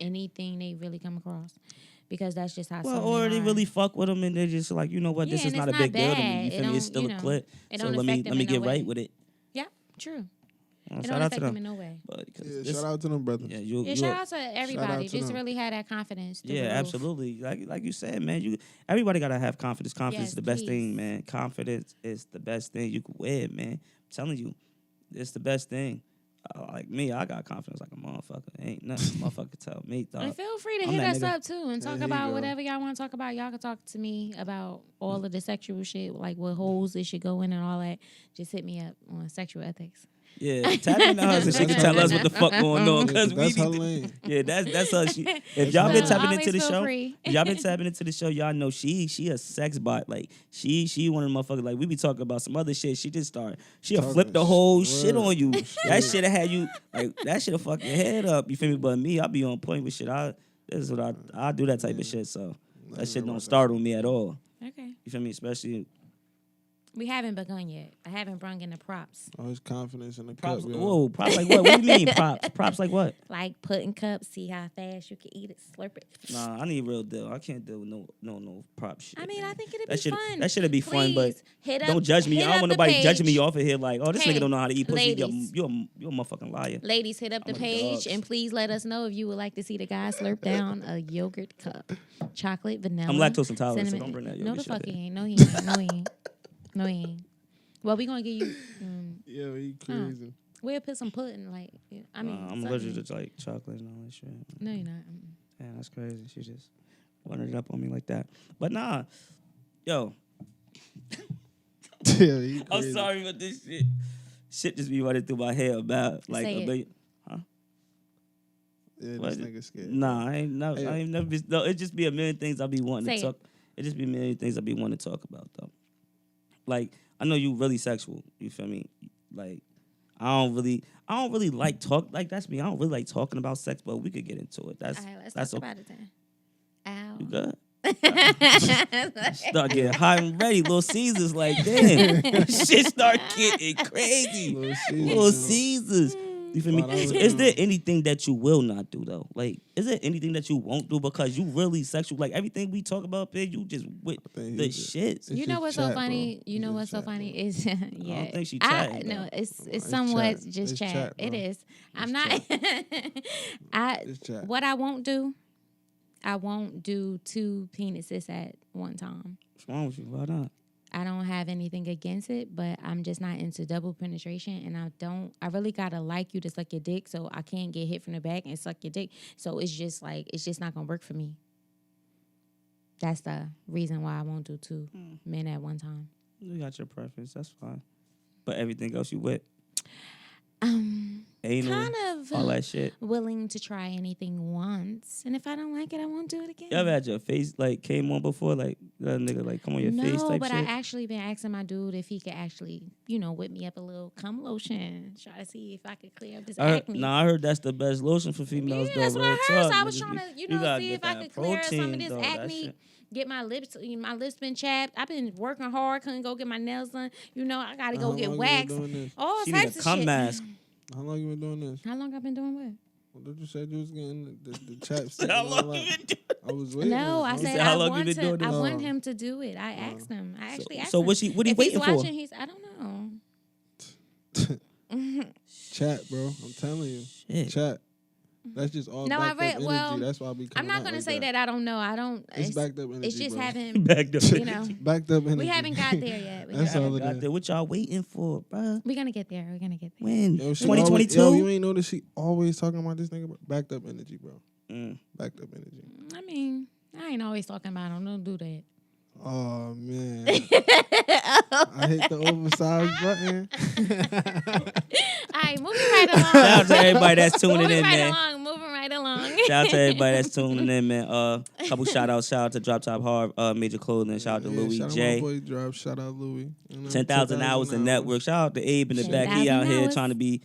S3: anything they really come across, because that's just how.
S1: well,
S3: some
S1: or
S3: men
S1: they
S3: are.
S1: really fuck with them, and they're just like, you know what, this
S3: Yeah,
S1: is
S3: and
S1: not a
S3: it's
S1: big
S3: not
S1: deal to me.
S3: bad.
S1: You
S3: It
S1: feel me? It's
S3: don't,
S1: still
S3: you
S1: a
S3: know,
S1: clip.
S3: it
S1: So
S3: don't
S1: let me
S3: affect them in no
S1: get right
S3: way.
S1: with it.
S3: Yeah, true. It
S1: Shout
S3: don't
S1: out to
S3: affect them
S1: them.
S3: in no way.
S1: But 'cause
S2: Yeah,
S1: this-
S2: shout out to them brothers.
S1: yeah,
S3: Yeah, shout out to everybody.
S2: to
S3: Just
S2: them.
S3: really had that confidence. through
S1: Yeah,
S3: the roof.
S1: absolutely. Like you said, man, everybody gotta have confidence. Confidence
S3: Yes,
S1: is the best
S3: please.
S1: thing, man. Confidence is the best thing you can wear, man. I'm telling you, it's the best thing. Like me, I got confidence like a motherfucker. Ain't nothing motherfucker tell me,
S3: And
S1: dog.
S3: feel free to
S1: I'm
S3: hit
S1: that
S3: us
S1: nigga.
S3: up too and talk
S2: here you
S3: about
S2: go.
S3: whatever y'all want to talk about. Y'all can talk to me about all of the sexual shit, like what holes it should go in and all that. Just hit me up on sexual ethics.
S1: Yeah, tap into her so she can tell us what the fuck going on.
S2: Yeah,
S1: Cause we
S2: that's her
S1: need to,
S2: lane.
S1: yeah, that's her. If y'all been
S3: So
S1: tapping
S3: always
S1: into the
S3: feel
S1: show,
S3: free.
S1: if y'all been tapping into the show, y'all know she a sex bot. Like she one of the motherfuckers. Like we be talking about some other shit. She just start. She'll
S2: Talking
S1: flip the whole
S2: word.
S1: shit on you. That
S2: Straight.
S1: shit'll have you like that shit'll fuck your head up. You feel me? But me, I be on point with shit. This is what I do that type of shit. So that shit don't startle me at all.
S3: Okay.
S1: You feel me? Especially
S3: We haven't begun yet. I haven't brung in the props.
S2: All his confidence in the
S1: props.
S2: cup. yo.
S1: Whoa, props like what? What do you mean props? Props like what?
S3: Like putting cups, see how fast you can eat it, slurp it.
S1: Nah, I need real deal. I can't deal with no prop shit.
S3: I mean,
S1: man.
S3: I think it'd be
S1: that should
S3: fun.
S1: that should be fun, but
S3: Please, hit up,
S1: don't judge me.
S3: hit
S1: I don't
S3: up
S1: want
S3: the
S1: nobody judging me
S3: page.
S1: off of here like, oh, this
S3: Hey,
S1: nigga don't know how to eat pussy.
S3: ladies.
S1: You're a motherfucking liar.
S3: Ladies, hit up the
S1: I'm a
S3: page
S1: dog.
S3: and please let us know if you would like to see the guy slurp down a yogurt cup, chocolate, vanilla.
S1: I'm lactose intolerant, so
S3: cinnamon.
S1: don't bring that
S3: No,
S1: yogurt
S3: the
S1: shit
S3: fuck
S1: up
S3: he
S1: here.
S3: ain't. No, he ain't. No, he ain't. No, he ain't. Well, we gonna give you.
S2: Yeah, he crazy.
S3: We'll put some pudding. Like, I mean,
S1: I'm allergic to like chocolate and all that shit.
S3: No, you're not.
S1: Man, that's crazy. She just wanted it up on me like that. But nah, yo,
S2: Yeah, he crazy.
S1: I'm sorry about this shit. Shit just be running through my head about like
S3: Say
S1: a
S3: it.
S1: million.
S2: Yeah,
S1: What?
S2: this nigga scared.
S1: Nah, I ain't never.
S2: Hey,
S1: I ain't never. No, it just be a million things I be wanting
S3: Say
S1: to talk. It just be a million things I be wanting to talk about though. Like I know you really sexual. You feel me? Like I don't really like talk. Like that's me. I don't really like talking about sex, but we could get into it. That's
S3: All right, let's
S1: that's
S3: talk
S1: okay.
S3: about it then. Ow.
S1: You good? Start getting hot and ready. Little Caesars, like damn, shit start getting crazy.
S2: Little Caesars,
S1: Little
S2: yo.
S1: Caesars. You feel me?
S2: $5
S1: Is there anything that you will not do though? Like, is there anything that you won't do because you really sexual? Like everything we talk about, bitch, you just with
S2: think
S1: the
S2: he just-
S1: shit.
S2: It's
S3: You know
S2: just
S3: what's
S2: chat,
S3: so
S2: bro.
S3: funny? You
S2: It's
S3: know
S2: just
S3: what's so
S2: chat,
S3: funny
S2: bro.
S3: is yeah.
S1: think she chatting,
S3: no,
S1: though.
S3: it's
S2: It's
S3: somewhat
S2: chat.
S3: just
S2: It's
S3: chat.
S2: chat,
S3: It
S2: bro.
S3: is. I'm
S2: It's
S3: not.
S2: It's chat.
S3: What I won't do. I won't do two penises at one time.
S1: What's wrong with you? Why not?
S3: I don't have anything against it, but I'm just not into double penetration, and I really gotta like you to suck your dick, so I can't get hit from the back and suck your dick. So it's just not gonna work for me. That's the reason why I won't do two men at one time.
S1: You got your preference. That's fine. But everything else you with. anal,
S3: kind of
S1: all that shit.
S3: willing to try anything once, and if I don't like it, I won't do it again.
S1: You ever had your face like came on before, like that nigga like come on your face
S3: No,
S1: type
S3: but
S1: shit?
S3: I actually been asking my dude if he could actually, whip me up a little cum lotion, try to see if I could clear up this acne.
S1: I heard that's the best lotion for females.
S3: Yeah,
S1: though,
S3: that's what I
S1: real
S3: heard. So
S1: talk.
S3: I was
S1: Niggas
S3: trying
S1: be-
S3: to,
S1: you gotta
S3: see
S1: get
S3: if I
S1: that
S3: could clear some of
S1: protein,
S3: this
S1: though, that
S3: acne.
S1: shit.
S3: Get my lips been chapped. I've been working hard, couldn't go get my nails done. I gotta go
S2: How
S3: get
S2: long you been
S3: waxed.
S2: doing this?
S3: All
S1: She need a
S3: types of
S1: cum
S3: shit.
S1: mask.
S2: How long you been doing this?
S3: How long I been doing what?
S2: Well, did you say you was getting the chapstick?
S1: How
S2: and all
S1: long
S2: that?
S1: you been doing?
S2: I was waiting.
S3: No, I
S2: was-
S3: said
S1: how
S3: I
S1: long you
S3: want
S1: been
S3: to.
S1: doing
S3: I
S1: this?
S3: want him to do it. I asked him. I actually asked
S1: So
S3: him.
S1: what he
S3: if
S1: waiting
S3: he's
S1: for?
S3: watching, I don't know.
S2: chat, bro. I'm telling you,
S1: Shit.
S2: chat. That's just all
S3: No, I
S2: backed
S3: read-
S2: up energy.
S3: well,
S2: That's why I be
S3: I'm
S2: coming
S3: not
S2: out
S3: gonna
S2: like
S3: say that I don't know. I don't.
S2: It's backed up energy,
S3: It's just
S2: bro.
S3: haven't.
S1: Backed up.
S2: Backed up energy.
S3: We haven't got there yet.
S2: That's all it
S1: Got
S2: is.
S1: there. What y'all waiting for, bruh?
S3: We're gonna get there. We're gonna get there.
S1: When?
S2: Yo, she
S1: 2022?
S2: always- Yo, you ain't notice she always talking about this nigga? Bro? Backed up energy, bro. Backed up energy.
S3: I mean, I ain't always talking about him. Don't do that.
S2: Oh man, I hit the oversized button.
S3: All right, moving right along.
S1: Shout out to everybody that's tuning
S3: moving
S1: in,
S3: right
S1: man.
S3: along. Moving right along.
S1: Shout out to everybody that's tuning in, man. Couple shout outs. Shout out to Drop Top Hard, Major Clothing. Shout out to Louis
S2: shout out
S1: J.
S2: my boy Drop. Shout out Louis.
S1: 10,000 hours in network. Shout out to Abe in the back. He
S3: 10,000
S1: out here
S3: hours.
S1: trying to be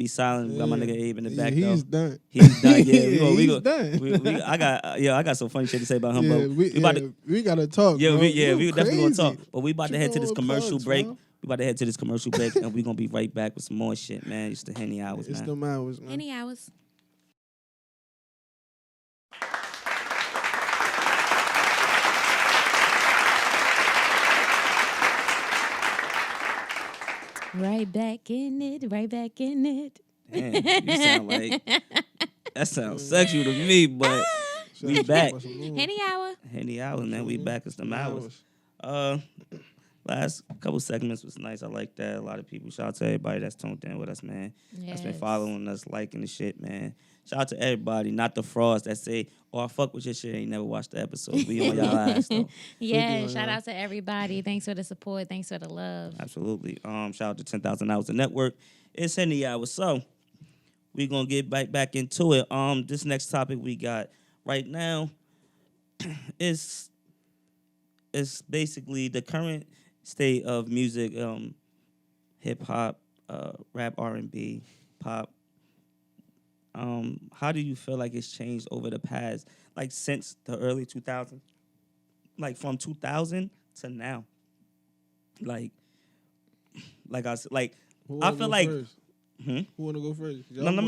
S1: silent. We got my nigga Abe in the back though.
S2: He's done.
S1: He's done. Yeah, we
S2: He's
S1: go.
S2: done.
S1: I got some funny shit to say about him,
S2: Yeah,
S1: but we about to.
S2: we gotta talk.
S1: Yeah,
S2: bro.
S1: we
S2: You
S1: definitely gonna talk.
S2: crazy.
S1: But we about to
S2: You
S1: head to this
S2: going
S1: commercial
S2: plugs,
S1: break.
S2: bro.
S1: We about to head to this commercial break, and we gonna be right back with some more shit, man. It's the Henny hours,
S2: It's
S1: man.
S2: them hours, man.
S3: Any hours. Right back in it. Right back in it.
S1: Damn, you sound like that sounds sexual to me, but we back.
S3: Any hour.
S1: Henny hours, man. We back. It's them hours. Last couple segments was nice. I like that. A lot of people. Shout out to everybody that's tuned in with us, man. That's been
S3: Yes.
S1: following us, liking the shit, man. Shout out to everybody, not the frauds that say, "Oh, I fuck with your shit." Ain't never watched the episode. We on y'all ass though.
S3: Yeah,
S2: Freaking,
S3: shout out to everybody. Thanks for the support. Thanks for the love.
S1: Absolutely. Shout out to 10,000 Hours of Network. It's Henny Hour. So we gonna get back into it. This next topic we got right now is basically the current state of music, hip hop, rap, R&B, pop. How do you feel like it's changed over the past, like since the early 2000s, like from 2000 to now? Like I said, like
S2: Who
S1: I
S2: wanna
S1: feel
S2: go
S1: like.
S2: first?
S1: Hmm?
S2: Who wanna go first?
S1: No, let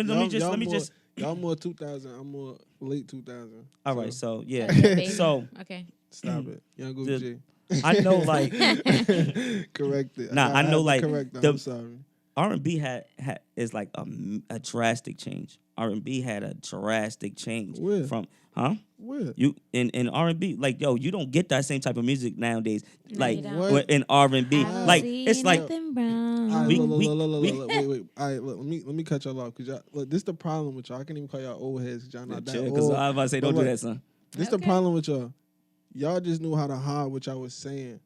S1: me just.
S2: Y'all more 2000. I'm more late 2000.
S1: All right, so yeah,
S3: Yeah, baby.
S1: so
S3: Okay.
S2: Stop it. Y'all go
S1: The-
S2: J.
S1: I know like
S2: Correct it.
S1: Nah, I know,
S2: had to
S1: like,
S2: correct that.
S1: the-
S2: I'm sorry.
S1: R&B had is like a drastic change. R&B had a drastic change
S2: Where?
S1: from
S2: Where?
S1: you in R&B, like yo, you don't get that same type of music nowadays.
S3: No,
S1: Like
S3: you don't.
S2: What?
S1: in R&B,
S3: I don't
S1: like
S3: see
S1: it's like
S3: nothing wrong.
S2: All right,
S1: We-
S2: look,
S1: we-
S2: look, look, look,
S1: we-
S2: look, wait. All right, look, let me cut y'all off because y'all look. This the problem with y'all. I can't even call y'all old heads because y'all not that
S1: because
S2: old.
S1: I was about to say
S2: But
S1: don't do
S2: look,
S1: that, son.
S2: This the
S3: Okay.
S2: problem with y'all. Y'all just knew how to hide what y'all was saying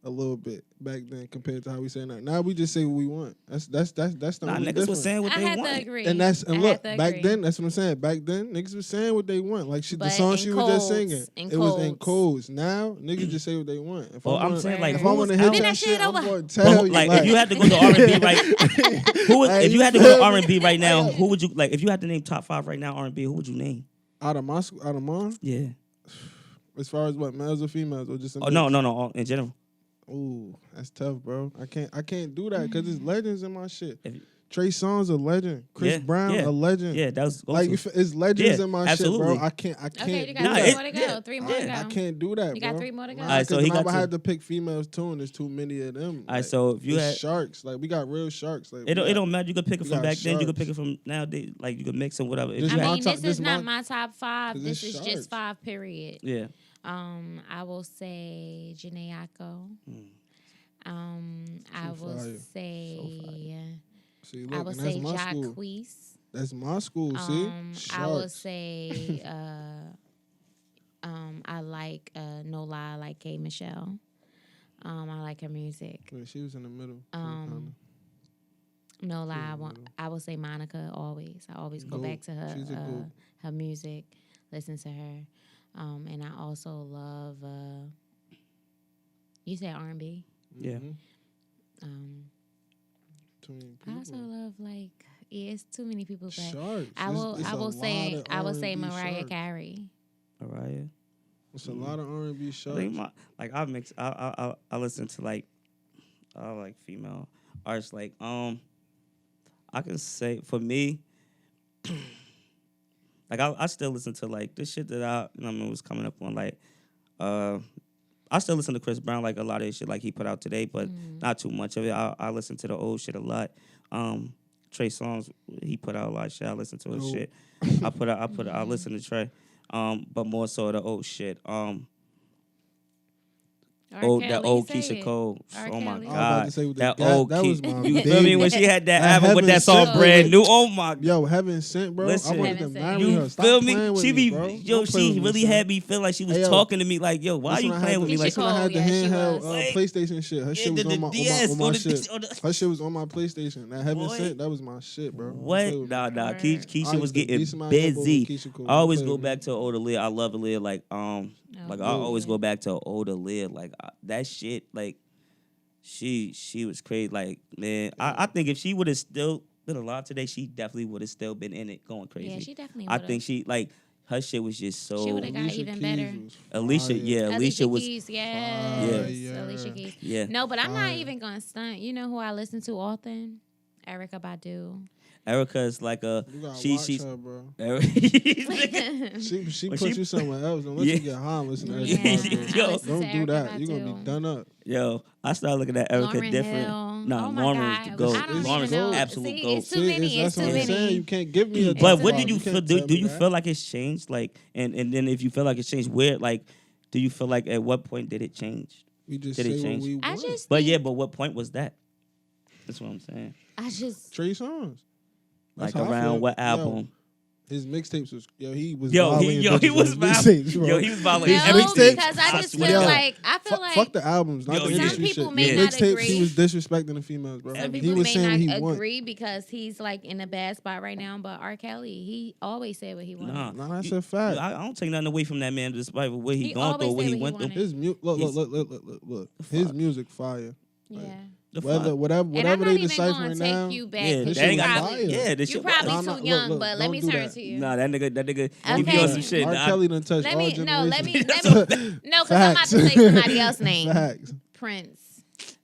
S2: a little bit back then compared to how we say now. Now we just say what we want. That's the
S1: Nah,
S2: only
S1: niggas
S2: difference.
S1: was saying what
S3: I
S1: they
S3: had to
S1: want.
S3: agree.
S2: And
S3: I
S2: look,
S3: had to
S2: back
S3: agree.
S2: then, that's what I'm saying. Back then, niggas was saying what they want. Like the
S3: But
S2: song
S3: in
S2: she was just
S3: codes,
S2: singing.
S3: in
S2: It was in
S3: codes.
S2: codes. Now, niggas just say what they want. If
S1: Well,
S2: I
S1: I'm
S2: wanna-
S1: saying like
S2: if
S1: who
S2: I
S1: was
S2: want to hit
S1: out-
S3: Spin
S2: that
S3: that
S2: shit,
S3: shit
S2: I'm
S3: over.
S2: going to tell you.
S1: Like if you had to go to R&B right, who would,
S2: Like,
S1: if you
S2: you
S1: had to go
S2: feel
S1: to
S2: me?
S1: R&B right now, who would you like? If you had to name top 5 right now R&B, who would you name?
S2: out of my school, out of mine,
S1: Yeah.
S2: as far as what, males or females, or just a
S1: Oh no,
S2: mix?
S1: no, in general.
S2: Ooh, that's tough, bro. I can't do that because it's legends in my shit.
S1: If you-
S2: Trey Songz a legend. Chris
S1: Yeah,
S2: Brown
S1: yeah.
S2: a legend.
S1: Yeah, that was
S2: Like it's legends
S1: Yeah,
S2: in my
S1: absolutely.
S2: shit, bro. I can't.
S3: Okay, you got
S1: Nah,
S3: 3
S1: it-
S3: more to go.
S1: yeah,
S3: 3 more to go.
S2: I can't do that.
S3: You got
S2: bro.
S3: 3 more to go?
S2: Nah,
S1: Alright, so
S2: 'cause
S1: he
S2: then I
S1: got
S2: would
S1: two.
S2: have to pick females too, and there's too many of them.
S1: All right, so if you
S2: it's
S1: had,
S2: sharks, like we got real sharks. Like
S1: it don't matter. You could pick it
S2: we
S1: from
S2: got
S1: back then. You could
S2: sharks.
S1: pick it from nowadays. Like you could mix and whatever. If
S2: This
S1: you
S3: I
S2: my
S1: had,
S3: mean,
S2: top-
S3: this
S2: this
S3: is not
S2: my-
S3: my top 5.
S2: 'cause
S3: This
S2: it's
S3: is
S2: sharks.
S3: just 5, period.
S1: yeah,
S3: I will say Janae Aiko. I
S2: So
S3: will
S2: fire.
S3: say
S2: See,
S3: I
S2: look,
S3: will
S2: and that's
S3: say
S2: my school.
S3: Jacquees.
S2: That's my school. See,
S3: I will
S2: sharks.
S3: say I like No Lie, I like K Michelle. I like her music.
S2: Wait, she was in the middle.
S3: No lie,
S2: Yeah.
S3: I will say Monica always. I always go
S2: Goat.
S3: back to her
S2: She's a goat.
S3: her music, listen to her, and I also love. You said R&B.
S1: Yeah.
S3: Um,
S2: Too many
S3: I also
S2: people.
S3: love like it's too many people. But
S2: Sharks.
S3: I will
S2: It's
S3: I
S2: a
S3: will
S2: lot
S3: say
S2: of
S3: I will say
S2: R&B
S3: Mariah
S2: sharks.
S3: Carey.
S1: Mariah.
S2: It's a lot of R&B
S1: I
S2: sharks.
S1: think I mix. I listen to like female artists. Like I can say for me, like I still listen to like this shit that was coming up on like I still listen to Chris Brown like a lot of his shit like he put out today, but not too much of it. I listen to the old shit a lot. Trey Songz, he put out a lot of shit. I listen to his
S2: Dope.
S1: shit. I listen to Trey. But more so the old shit.
S3: R.
S1: That
S3: Kelly,
S1: old
S3: say
S1: Keisha
S3: it.
S1: Cole.
S3: R.
S1: Oh my
S3: Kelly.
S2: I was about
S1: God.
S2: to say with
S1: that
S2: that
S1: old
S2: that was my
S1: You feel
S2: baby.
S1: me? When she had that
S2: That
S1: album with that
S2: Heaven
S1: song
S2: Sent,
S1: brand
S2: bro.
S1: new. Oh my God.
S2: Yo, Heaven Sent, bro.
S1: Listen.
S2: I wanted to
S3: Heaven Sent.
S2: marry
S1: You
S2: her. Stop
S1: feel
S2: playing
S1: me?
S2: with
S1: She
S2: me,
S1: be
S2: bro.
S1: yo.
S2: Don't play
S1: She
S2: with me,
S1: really
S2: son.
S1: had me feel like she was
S2: Hey, yo,
S1: talking to me like, yo, why
S2: That's
S1: you
S2: when I had
S1: playing with
S2: the-
S1: me? Like,
S2: That's when I had the
S3: Yeah, she
S2: handheld
S3: was.
S1: Like,
S2: PlayStation shit. Her shit was
S1: the
S2: on my
S1: DS
S2: on my
S1: or the
S2: shit.
S1: PC or the-
S2: Her shit was on my PlayStation. That Heaven
S1: Boy.
S2: Sent, that was my shit, bro. Don't
S1: what?
S2: play with me.
S1: Nah.
S3: Word.
S1: Keisha
S2: I
S1: was
S2: used to
S1: getting
S2: beat somebody up over
S1: busy.
S2: Keisha Cole.
S1: I always
S2: Don't play
S1: go
S2: with me.
S1: back to older Lear. I love Lear. Like I always go back to older Lear. Like that shit. Like she was crazy. Like man, I think if she would have still been alive today, she definitely would have still been in it, going crazy.
S3: Yeah, she definitely.
S1: I
S3: would've.
S1: think she like her shit was just so.
S3: She would've got
S2: Alicia
S3: even
S2: Keys
S3: better.
S2: was
S1: Alicia,
S2: fire.
S1: yeah, Alicia was.
S3: Keys, yes.
S2: Fire.
S3: Alicia Keys.
S1: Yeah,
S3: No, but I'm not
S2: Fire.
S3: even gonna stunt. You know who I listen to often? Erica Badu.
S1: Erica is like a
S2: You gotta
S1: she's
S2: watch her, bro. She
S1: When
S2: put
S1: she-
S2: you somewhere else. Don't let
S1: Yeah.
S2: you get high and listen to
S3: Yeah,
S2: Erica
S1: Yo.
S2: Badu.
S3: I listen
S2: Don't
S3: to
S2: do
S3: Erica
S2: that. You're gonna be
S3: Badu.
S2: done up.
S1: Yo, I started looking at Erica
S3: Lauryn
S1: different.
S3: Hill.
S1: Nah,
S3: Oh my
S1: Lauren's
S3: God.
S1: the goat.
S3: I don't
S1: Lauren's
S3: even know.
S1: absolute
S3: See,
S1: goat.
S3: it's too many.
S2: That's
S3: It's too
S2: what I'm
S3: many.
S2: saying. You can't give me a
S1: But
S2: top
S1: what
S2: five.
S1: did you
S2: can't
S1: feel?
S2: tell
S1: Do
S2: me
S1: you
S2: that.
S1: feel like it's changed? Like, and then if you feel like it's changed, where like, do you feel like at what point did it change?
S2: We just
S1: Did it
S2: say
S1: change?
S2: what we
S3: I
S2: want.
S3: just.
S1: But
S3: think-
S1: yeah, but what point was that? That's what I'm saying.
S3: I just.
S2: Trey Songz. That's
S1: Like
S2: how I
S1: around
S2: feel.
S1: what
S2: Yo,
S1: album?
S2: his mixtapes was he was
S1: Yo,
S2: violating
S1: he
S2: bitches
S1: was
S2: on his mixtapes, bro.
S1: Yo, he was violating
S3: No,
S1: everything.
S3: because I just
S1: swear
S3: feel
S1: to God.
S3: like
S2: Fuck the albums, not
S1: Yo,
S2: the
S1: yeah.
S2: industry
S3: Some people
S2: shit.
S3: may
S2: The
S3: not
S2: mixtapes,
S3: agree.
S2: he was disrespecting the females, bro.
S3: Some
S2: He
S3: people
S2: was
S3: may
S2: saying what he
S3: not
S2: want.
S3: agree because he's like in a bad spot right now. But R. Kelly, he always said what he wanted.
S1: Nah,
S2: Nah, that's
S1: You-
S2: a fact.
S1: I don't take nothing away from that man, despite what he
S3: He
S1: going through,
S3: always
S1: what
S3: said
S1: he
S3: what he
S1: went through.
S3: wanted.
S2: His look. His
S1: fuck?
S2: music fire.
S3: Yeah.
S1: The
S2: Whether
S1: fuck?
S2: whatever
S3: And I'm not
S2: they
S3: even
S2: decipher
S3: gonna
S2: right
S3: take
S2: now.
S3: you back.
S1: Yeah,
S3: because
S2: that
S1: ain't
S2: shit
S3: you
S2: was
S1: got
S3: probably,
S1: yeah, this
S3: you
S1: shit.
S3: probably
S2: Nah,
S3: too
S2: nah,
S3: young.
S2: look,
S3: but let
S2: don't
S3: me
S2: do
S3: turn
S2: that.
S3: to you.
S1: Nah, that nigga give
S3: Okay.
S1: me on some shit.
S2: R.
S1: Nah,
S2: Kelly done touched
S3: Let
S2: all
S3: me
S2: generations.
S3: no, because I'm about to say somebody else's name.
S2: Facts.
S3: Prince.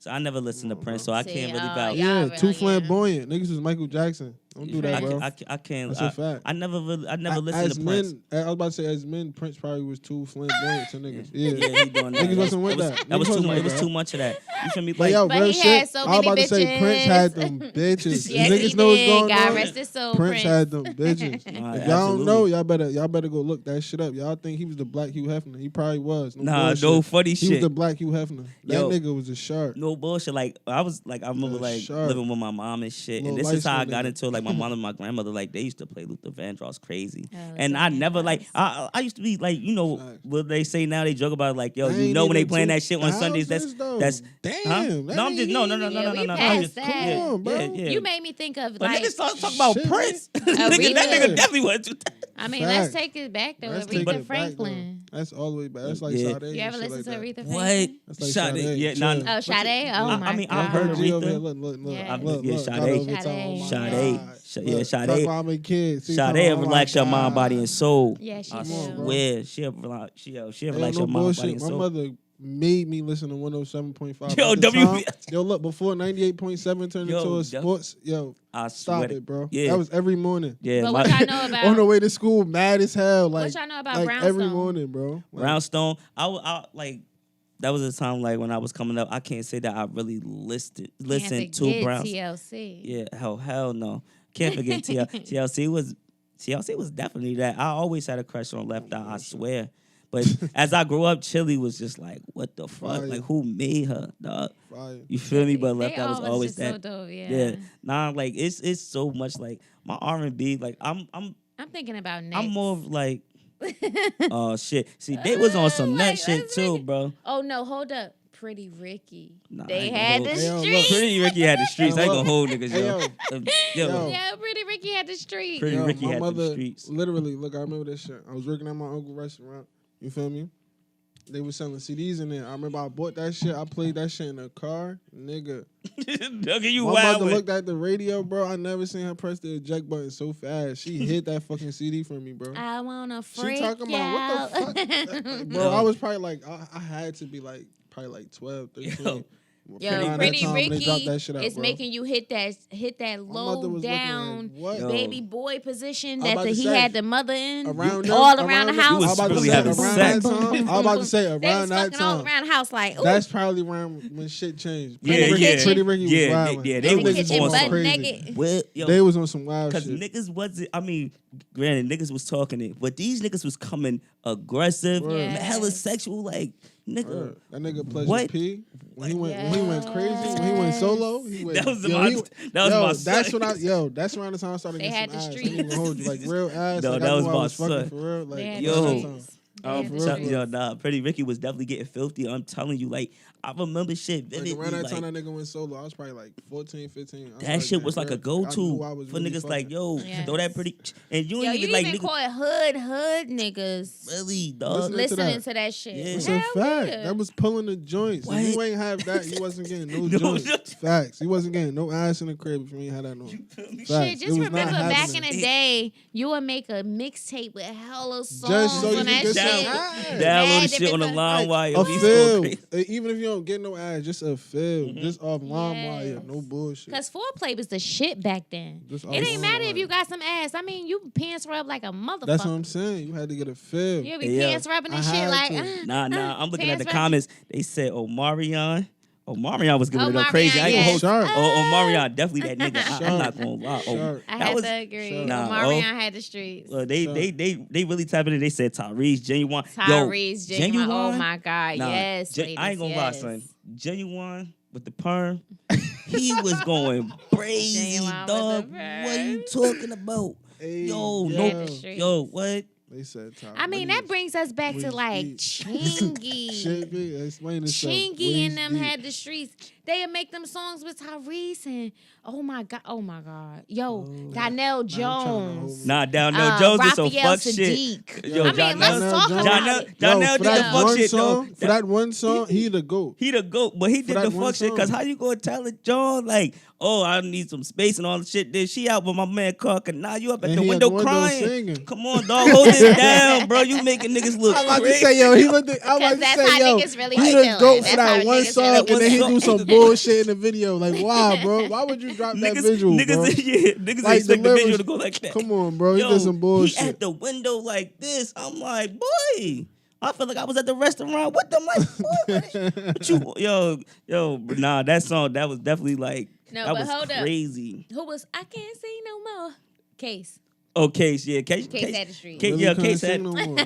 S1: So I never listened to Prince, so I can't really
S3: See,
S1: vouch.
S3: y'all
S2: Yeah,
S3: really-
S2: too flamboyant. Niggas was Michael Jackson. Don't do that,
S3: Right.
S2: bro.
S1: I can't.
S2: That's a fact.
S1: I never listened
S2: As
S1: to Prince.
S2: men, I was about to say, as men, Prince probably was too flamboyant to niggas. Yeah.
S1: Yeah, he doing that.
S2: Niggas wasn't with
S1: It was-
S2: that.
S1: That was
S2: Niggas
S1: too
S2: wasn't
S1: much.
S2: with
S1: It was
S2: that.
S1: too much of that. You feel me?
S2: But yo,
S3: But
S2: real
S3: he
S2: shit.
S3: had so
S2: I was
S3: many
S2: about to say Prince had
S3: bitches.
S2: them bitches.
S3: Yes,
S2: Niggas
S3: he
S2: know what's
S3: did.
S2: going
S3: God
S2: on.
S3: rest his soul,
S2: Prince had them bitches.
S1: Nah,
S2: If y'all don't know,
S1: absolutely.
S2: y'all better go look that shit up. Y'all think he was the black Hugh Hefner? He probably was.
S1: Nah,
S2: bullshit.
S1: no funny
S2: He was
S1: shit.
S2: the black Hugh Hefner. That
S1: Yo.
S2: nigga was a shark.
S1: No bullshit. Like I remember
S2: The
S1: like
S2: shark.
S1: living with my mom and shit. And
S2: Little
S1: this is how I
S2: light-skinned
S1: got
S2: nigga.
S1: into it. Like my mom and my grandmother, like they used to play Luther Vandross crazy.
S3: Oh,
S1: And
S3: Luther
S1: I never like
S3: Vandross.
S1: I used to be like,
S2: Facts.
S1: what they say now, they joke about it, like, yo,
S2: I
S1: you
S2: ain't
S1: know when they
S2: even
S1: playing that shit on Sundays,
S2: 2000s though.
S1: that's
S2: damn.
S1: huh?
S2: that
S1: No, I'm just
S2: ain't
S1: no.
S3: Yeah, we
S1: I'm
S3: passed
S1: just,
S3: that.
S2: Come on, bro.
S1: Yeah.
S3: You made me think of
S1: But
S3: like.
S1: niggas talk about
S2: Shit,
S1: Prince.
S3: A
S1: That nigga
S3: remix.
S1: definitely went to that.
S3: I mean,
S2: Facts.
S3: let's take it back though.
S2: Let's take
S3: Aretha
S2: it back,
S3: Franklin.
S2: though. That's all the way back. That's like
S1: Yeah.
S2: Sade.
S3: You ever
S2: and shit
S3: listen
S2: like
S3: to
S2: that.
S3: Aretha
S1: What?
S3: Franklin?
S2: That's like
S1: Sade.
S2: Sade.
S1: Yeah,
S2: Chill.
S1: nah.
S3: Oh, Sade. Oh
S1: I
S3: my
S1: mean,
S3: God.
S1: I heard
S2: OG over
S1: Aretha.
S2: here. Look.
S3: Yeah.
S2: Look,
S1: Yeah,
S2: look.
S1: Sade.
S2: Got over here
S3: Sade.
S2: talking, oh my
S1: Sade.
S2: God.
S1: Yeah,
S2: Look,
S1: Sade.
S2: Talk about my kids. See,
S1: Sade
S2: talking, oh my
S1: relax your mind, body,
S2: God.
S1: and soul.
S3: Yeah, she
S1: I
S3: do.
S2: Come on, bro.
S1: swear, she'll relax
S2: Ain't
S1: your
S2: no
S1: mind, body,
S2: bullshit.
S1: and
S2: My
S1: soul.
S2: mother made me listen to 107.5.
S1: Yo,
S2: At the
S1: WB.
S2: time, yo, look, before 98.7 turned
S1: Yo,
S2: into a
S1: W-
S2: sports, yo,
S1: I
S2: stop
S1: swear.
S2: it, bro.
S1: Yeah.
S2: That was every morning.
S1: Yeah,
S3: But
S1: my,
S3: what y'all know about?
S2: On the way to school, mad as hell. Like,
S3: what y'all know about
S2: like
S3: Brownstone?
S2: every morning, bro. Like,
S1: Brownstone. I like that was a time like when I was coming up. I can't say that I really listened to Brownstone.
S3: TLC.
S1: Yeah, hell no. Can't forget TLC was definitely that. I always had a crush on Left Eye, I swear. But as I grew up, Chili was just like, what the fuck?
S2: Fire.
S1: Like, who made her, dog?
S2: fire.
S1: You feel me? But Left
S3: They
S1: Eye was
S3: all
S1: always
S3: just so
S1: that.
S3: dope,
S1: Yeah. Nah, like it's so much like my R&B. Like I'm
S3: thinking about next.
S1: I'm more of like, oh shit. See, they was on some nut
S3: Like,
S1: shit
S3: let's
S1: too,
S3: make it-
S1: bro.
S3: Oh no, hold up. Pretty Ricky.
S1: Nah, I
S3: They
S1: ain't gonna
S3: had
S1: hold
S3: the
S2: you. Hey, yo, look.
S3: streets.
S1: Pretty Ricky had the streets.
S2: Hey,
S1: I ain't
S2: look.
S1: gonna hold niggas,
S2: Hey,
S1: yo.
S2: yo.
S3: Yeah, Pretty Ricky had the streets.
S1: Pretty
S2: Yo,
S1: Ricky
S2: my
S1: had the
S2: mother,
S1: streets.
S2: literally, look, I remember this shit. I was working at my uncle's restaurant. You feel me? They was selling CDs in there. I remember I bought that shit. I played that shit in the car. Nigga.
S1: Look at you,
S2: My
S1: wild.
S2: mother looked at the radio, bro. I never seen her press the eject button so fast. She hit that fucking CD from me, bro.
S3: I wanna freak
S2: She talking about what the fuck? Bro,
S1: Yo.
S2: I was probably like, I had to be like, probably like 12, 13.
S3: Yo,
S2: Around that
S3: Pretty
S2: time when they dropped
S3: Ricky
S2: that shit out,
S3: is
S2: bro.
S3: making you hit that
S2: My mother
S3: low
S2: was
S3: down
S2: looking like, what?
S1: Yo.
S3: baby boy position
S2: I'm about
S3: that
S2: to
S3: he
S2: say,
S3: had the mother in
S2: around
S3: all
S2: them-
S3: around the
S2: them-
S3: house.
S1: You was
S2: I was about to
S1: really
S2: say
S1: having
S2: around
S1: sex.
S2: that time. I was about to say
S3: They
S2: around
S3: was
S2: that
S3: fucking all
S2: time.
S3: around the house like, ooh.
S2: That's probably around when shit changed.
S1: Yeah,
S3: In the
S1: yeah.
S3: kitchen.
S2: Pretty Ricky was
S1: Yeah,
S2: wild.
S1: yeah,
S3: in
S1: they
S3: the
S1: was
S3: kitchen,
S1: on
S3: butt
S1: some
S2: crazy.
S3: naked.
S1: Well, yo,
S2: They was on some wild
S1: because
S2: shit.
S1: niggas wasn't, I mean, granted, niggas was talking it, but these niggas was coming aggressive,
S2: Word.
S1: hella sexual, like, nigga.
S2: That nigga Pleasure
S1: What?
S2: P. When he went crazy, when he went solo, he went.
S1: That was
S2: yo,
S1: my-
S2: he-
S1: that was
S2: yo,
S1: my
S2: that's
S1: son.
S2: when that's around the time I started
S3: They
S2: getting
S3: had
S2: some
S3: the
S2: ass. I
S3: streets.
S2: ain't even hold you like real ass.
S1: No,
S2: like,
S1: that
S2: I
S1: was
S2: knew I
S1: my
S2: was fucking
S1: son.
S2: for real. Like,
S3: They had
S1: Yo.
S3: the
S2: around that
S3: streets.
S2: time.
S3: They
S1: I'm
S3: had the
S1: telling y'all,
S3: streets.
S1: nah, Pretty Ricky was definitely getting filthy. I'm telling you, like, I remember shit
S2: Like
S1: vividly.
S2: around that
S1: Like,
S2: time that nigga went solo, I was probably like 14, 15. I
S1: that shit was like a
S2: getting grilled. I
S1: go-to
S2: knew I was
S1: for
S2: really
S1: niggas like,
S2: fucking.
S1: yo,
S3: Yes.
S1: throw that pretty, and you
S3: Yo,
S1: ain't
S3: you
S1: even like
S3: even
S1: niggas,
S3: call it hood niggas
S1: really, dog.
S2: Listen to
S3: listening
S2: that.
S3: to that shit.
S1: Yeah.
S2: It's
S3: Hell
S2: a fact.
S3: yeah.
S2: That was pulling the joints.
S1: What?
S2: If you ain't have that, you wasn't getting no,
S1: No
S2: joints.
S1: joints.
S2: Facts. You wasn't getting no ass in the crib if you ain't had that no.
S1: You feel me?
S2: Facts.
S3: Shit,
S2: It
S3: just
S2: was not
S3: remember back in
S2: happening.
S3: the day, you would make a mixtape with hella songs
S2: Just so you
S3: on
S2: can
S3: that
S2: get
S3: shit.
S2: some ass.
S1: Download
S3: Mad
S1: the shit on the
S3: different-
S1: line wire.
S2: A
S1: We go
S2: feel.
S1: crazy.
S2: Even if you don't get no ass, just a feel.
S1: Mm-hmm.
S2: Just off line wire.
S3: Yes.
S2: No bullshit.
S3: Cause foreplay was the shit back then.
S2: Just
S3: It
S2: off
S3: ain't
S2: line
S3: matter if
S2: wire.
S3: you got some ass. I mean, you pants rub like a motherfucker.
S2: That's what I'm saying. You had to get a feel.
S3: You be
S1: Hey, yo,
S3: pants rubbing and
S2: I
S3: shit
S2: had
S3: like.
S2: to.
S1: Nah. I'm looking at the
S3: pants rubbing.
S1: comments. They said Omarion was giving it up
S3: Omarion,
S1: crazy. I ain't
S3: yes.
S1: gonna hold.
S2: Sharp.
S1: Omarion definitely that nigga. I'm
S2: Sharp.
S1: not gonna lie.
S2: Sharp.
S3: I
S1: that
S3: had
S1: was-
S3: to agree.
S2: Sure.
S1: Nah,
S3: Omarion had the streets.
S1: they
S2: Sure.
S1: they really tapping in. They said Tyrese, Genuine.
S3: Tyrese,
S1: Yo,
S3: Genuine. Oh my God,
S1: Nah,
S3: yes.
S1: I ain't gonna lie,
S3: ladies,
S1: son.
S3: yes.
S1: Genuine with the perm, he was going crazy,
S3: Genuine with
S1: dog.
S3: the
S1: What are you
S3: perm.
S1: talking about?
S2: Hey,
S1: Yo,
S3: He
S1: no,
S3: had the streets.
S1: yo, what?
S2: They said
S3: I mean, that brings us back to
S2: waist
S3: like
S2: deep.
S3: Chingy.
S2: Shit, explain yourself.
S3: Chingy and them
S2: Waist
S3: had the streets. They'd make them songs with Tyrese and oh my God. Yo, Donnell
S2: hold
S3: Jones.
S2: me.
S1: Nah, Downell Jones did some
S3: Raphael
S1: fuck shit.
S3: Sadiq.
S1: Yo,
S3: I mean, let's
S1: Donnell-
S3: talk about
S1: Donnell-
S3: it.
S1: Donnell
S2: for
S1: did the
S2: that
S1: fuck
S2: one
S1: shit, though.
S2: song, for that one song, he the GOAT.
S1: He the GOAT, but he did
S2: that
S1: the
S2: one
S1: fuck shit. Cause
S2: song.
S1: how you gonna tell it, John? Like, oh, I need some space and all the shit. Then she out with my man Clark, and now you up at
S2: And
S1: the
S2: he at
S1: window
S2: the window
S1: crying.
S2: singing.
S1: Come on, dog, hold it down, bro. You making niggas look
S2: I'm about to
S1: crazy.
S2: say, yo, he looked. I'm about to
S3: that's
S2: say,
S3: how
S2: yo,
S3: niggas really
S2: he
S3: be
S2: the
S3: feeling.
S2: GOAT
S3: That's
S2: for that
S3: how
S2: one
S3: niggas
S2: song,
S3: really
S2: and then he
S1: feeling.
S2: do some bullshit in the video. Like, why, bro? Why would you drop that visual, bro?
S1: Niggas
S2: Like,
S1: expect
S2: the
S1: the visual
S2: lyrics-
S1: to go like that.
S2: Come on, bro. He
S1: Yo,
S2: did some
S1: He
S2: bullshit.
S1: at the window like this. I'm like, boy. I feel like I was at the restaurant with them. Like, boy, what you, but nah, that song that was definitely like
S3: No,
S1: that
S3: but
S1: was
S3: hold up.
S1: crazy.
S3: Who was I can't see no more. Case.
S1: Oh, Case, yeah, Case
S3: had the street.
S1: Case,
S2: Really
S1: yeah,
S2: couldn't
S1: Case
S2: sing
S1: had
S2: no more.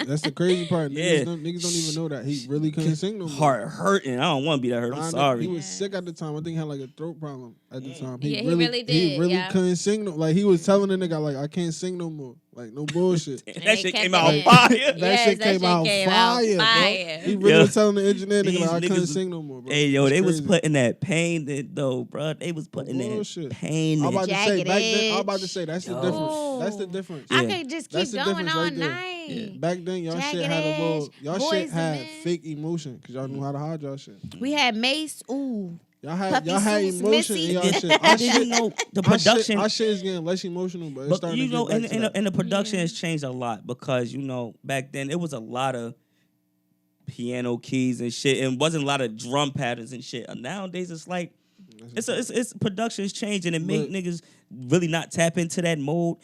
S2: That's the crazy part.
S1: Yeah.
S2: Niggas don't even know that he really couldn't sing no more.
S1: heart hurting. I don't want to be that hurt. I'm
S2: He
S1: sorry.
S2: was sick at the time. I think he had like a throat problem at the time.
S3: Yeah, he really
S2: He
S3: did,
S2: really
S3: yeah.
S2: couldn't sing. Like he was telling the nigga, like, I can't sing no more. Like no bullshit.
S1: That
S3: they
S1: shit
S3: kept
S1: came
S3: it
S1: out
S3: in.
S1: fire.
S2: That
S3: Yes,
S2: shit
S3: that
S2: came
S3: shit
S2: out
S3: came out
S2: fire,
S3: fire.
S2: bro. He really
S1: Yeah.
S2: was telling the engineer, nigga,
S1: These
S2: like, I couldn't
S1: niggas-
S2: sing no more, bro.
S1: Hey, yo,
S2: It's
S1: they was
S2: crazy.
S1: putting that pain in, though, bro. They was putting that
S2: Bullshit.
S1: pain
S2: I'm
S1: in.
S2: about to say
S3: Jagged
S2: back then. I'm
S3: edge.
S2: about to say that's the
S1: Yo.
S2: difference. That's the difference.
S1: Yeah.
S3: I could just keep
S2: That's the
S3: going
S2: difference
S3: all
S2: right there.
S3: night.
S1: Yeah.
S2: Back then, y'all shit
S3: Jagged
S2: had a little.
S3: edge,
S2: Y'all
S3: Boys
S2: shit
S3: and
S2: had
S3: Men.
S2: fake emotion because y'all knew how to hide y'all shit.
S3: We had Mace. Ooh.
S2: Y'all had
S3: Puppy
S2: emotion
S3: Missy.
S2: in y'all shit.
S1: And then, you know, the production.
S2: Our shit is getting less emotional, but it's
S1: But
S2: starting
S1: you
S2: to
S1: know,
S2: get back to that.
S1: and the production
S3: Yeah.
S1: has changed a lot because you know back then it was a lot of piano keys and shit, and wasn't a lot of drum patterns and shit. And nowadays it's like it's production's changing and make
S2: But-
S1: niggas really not tap into that mode,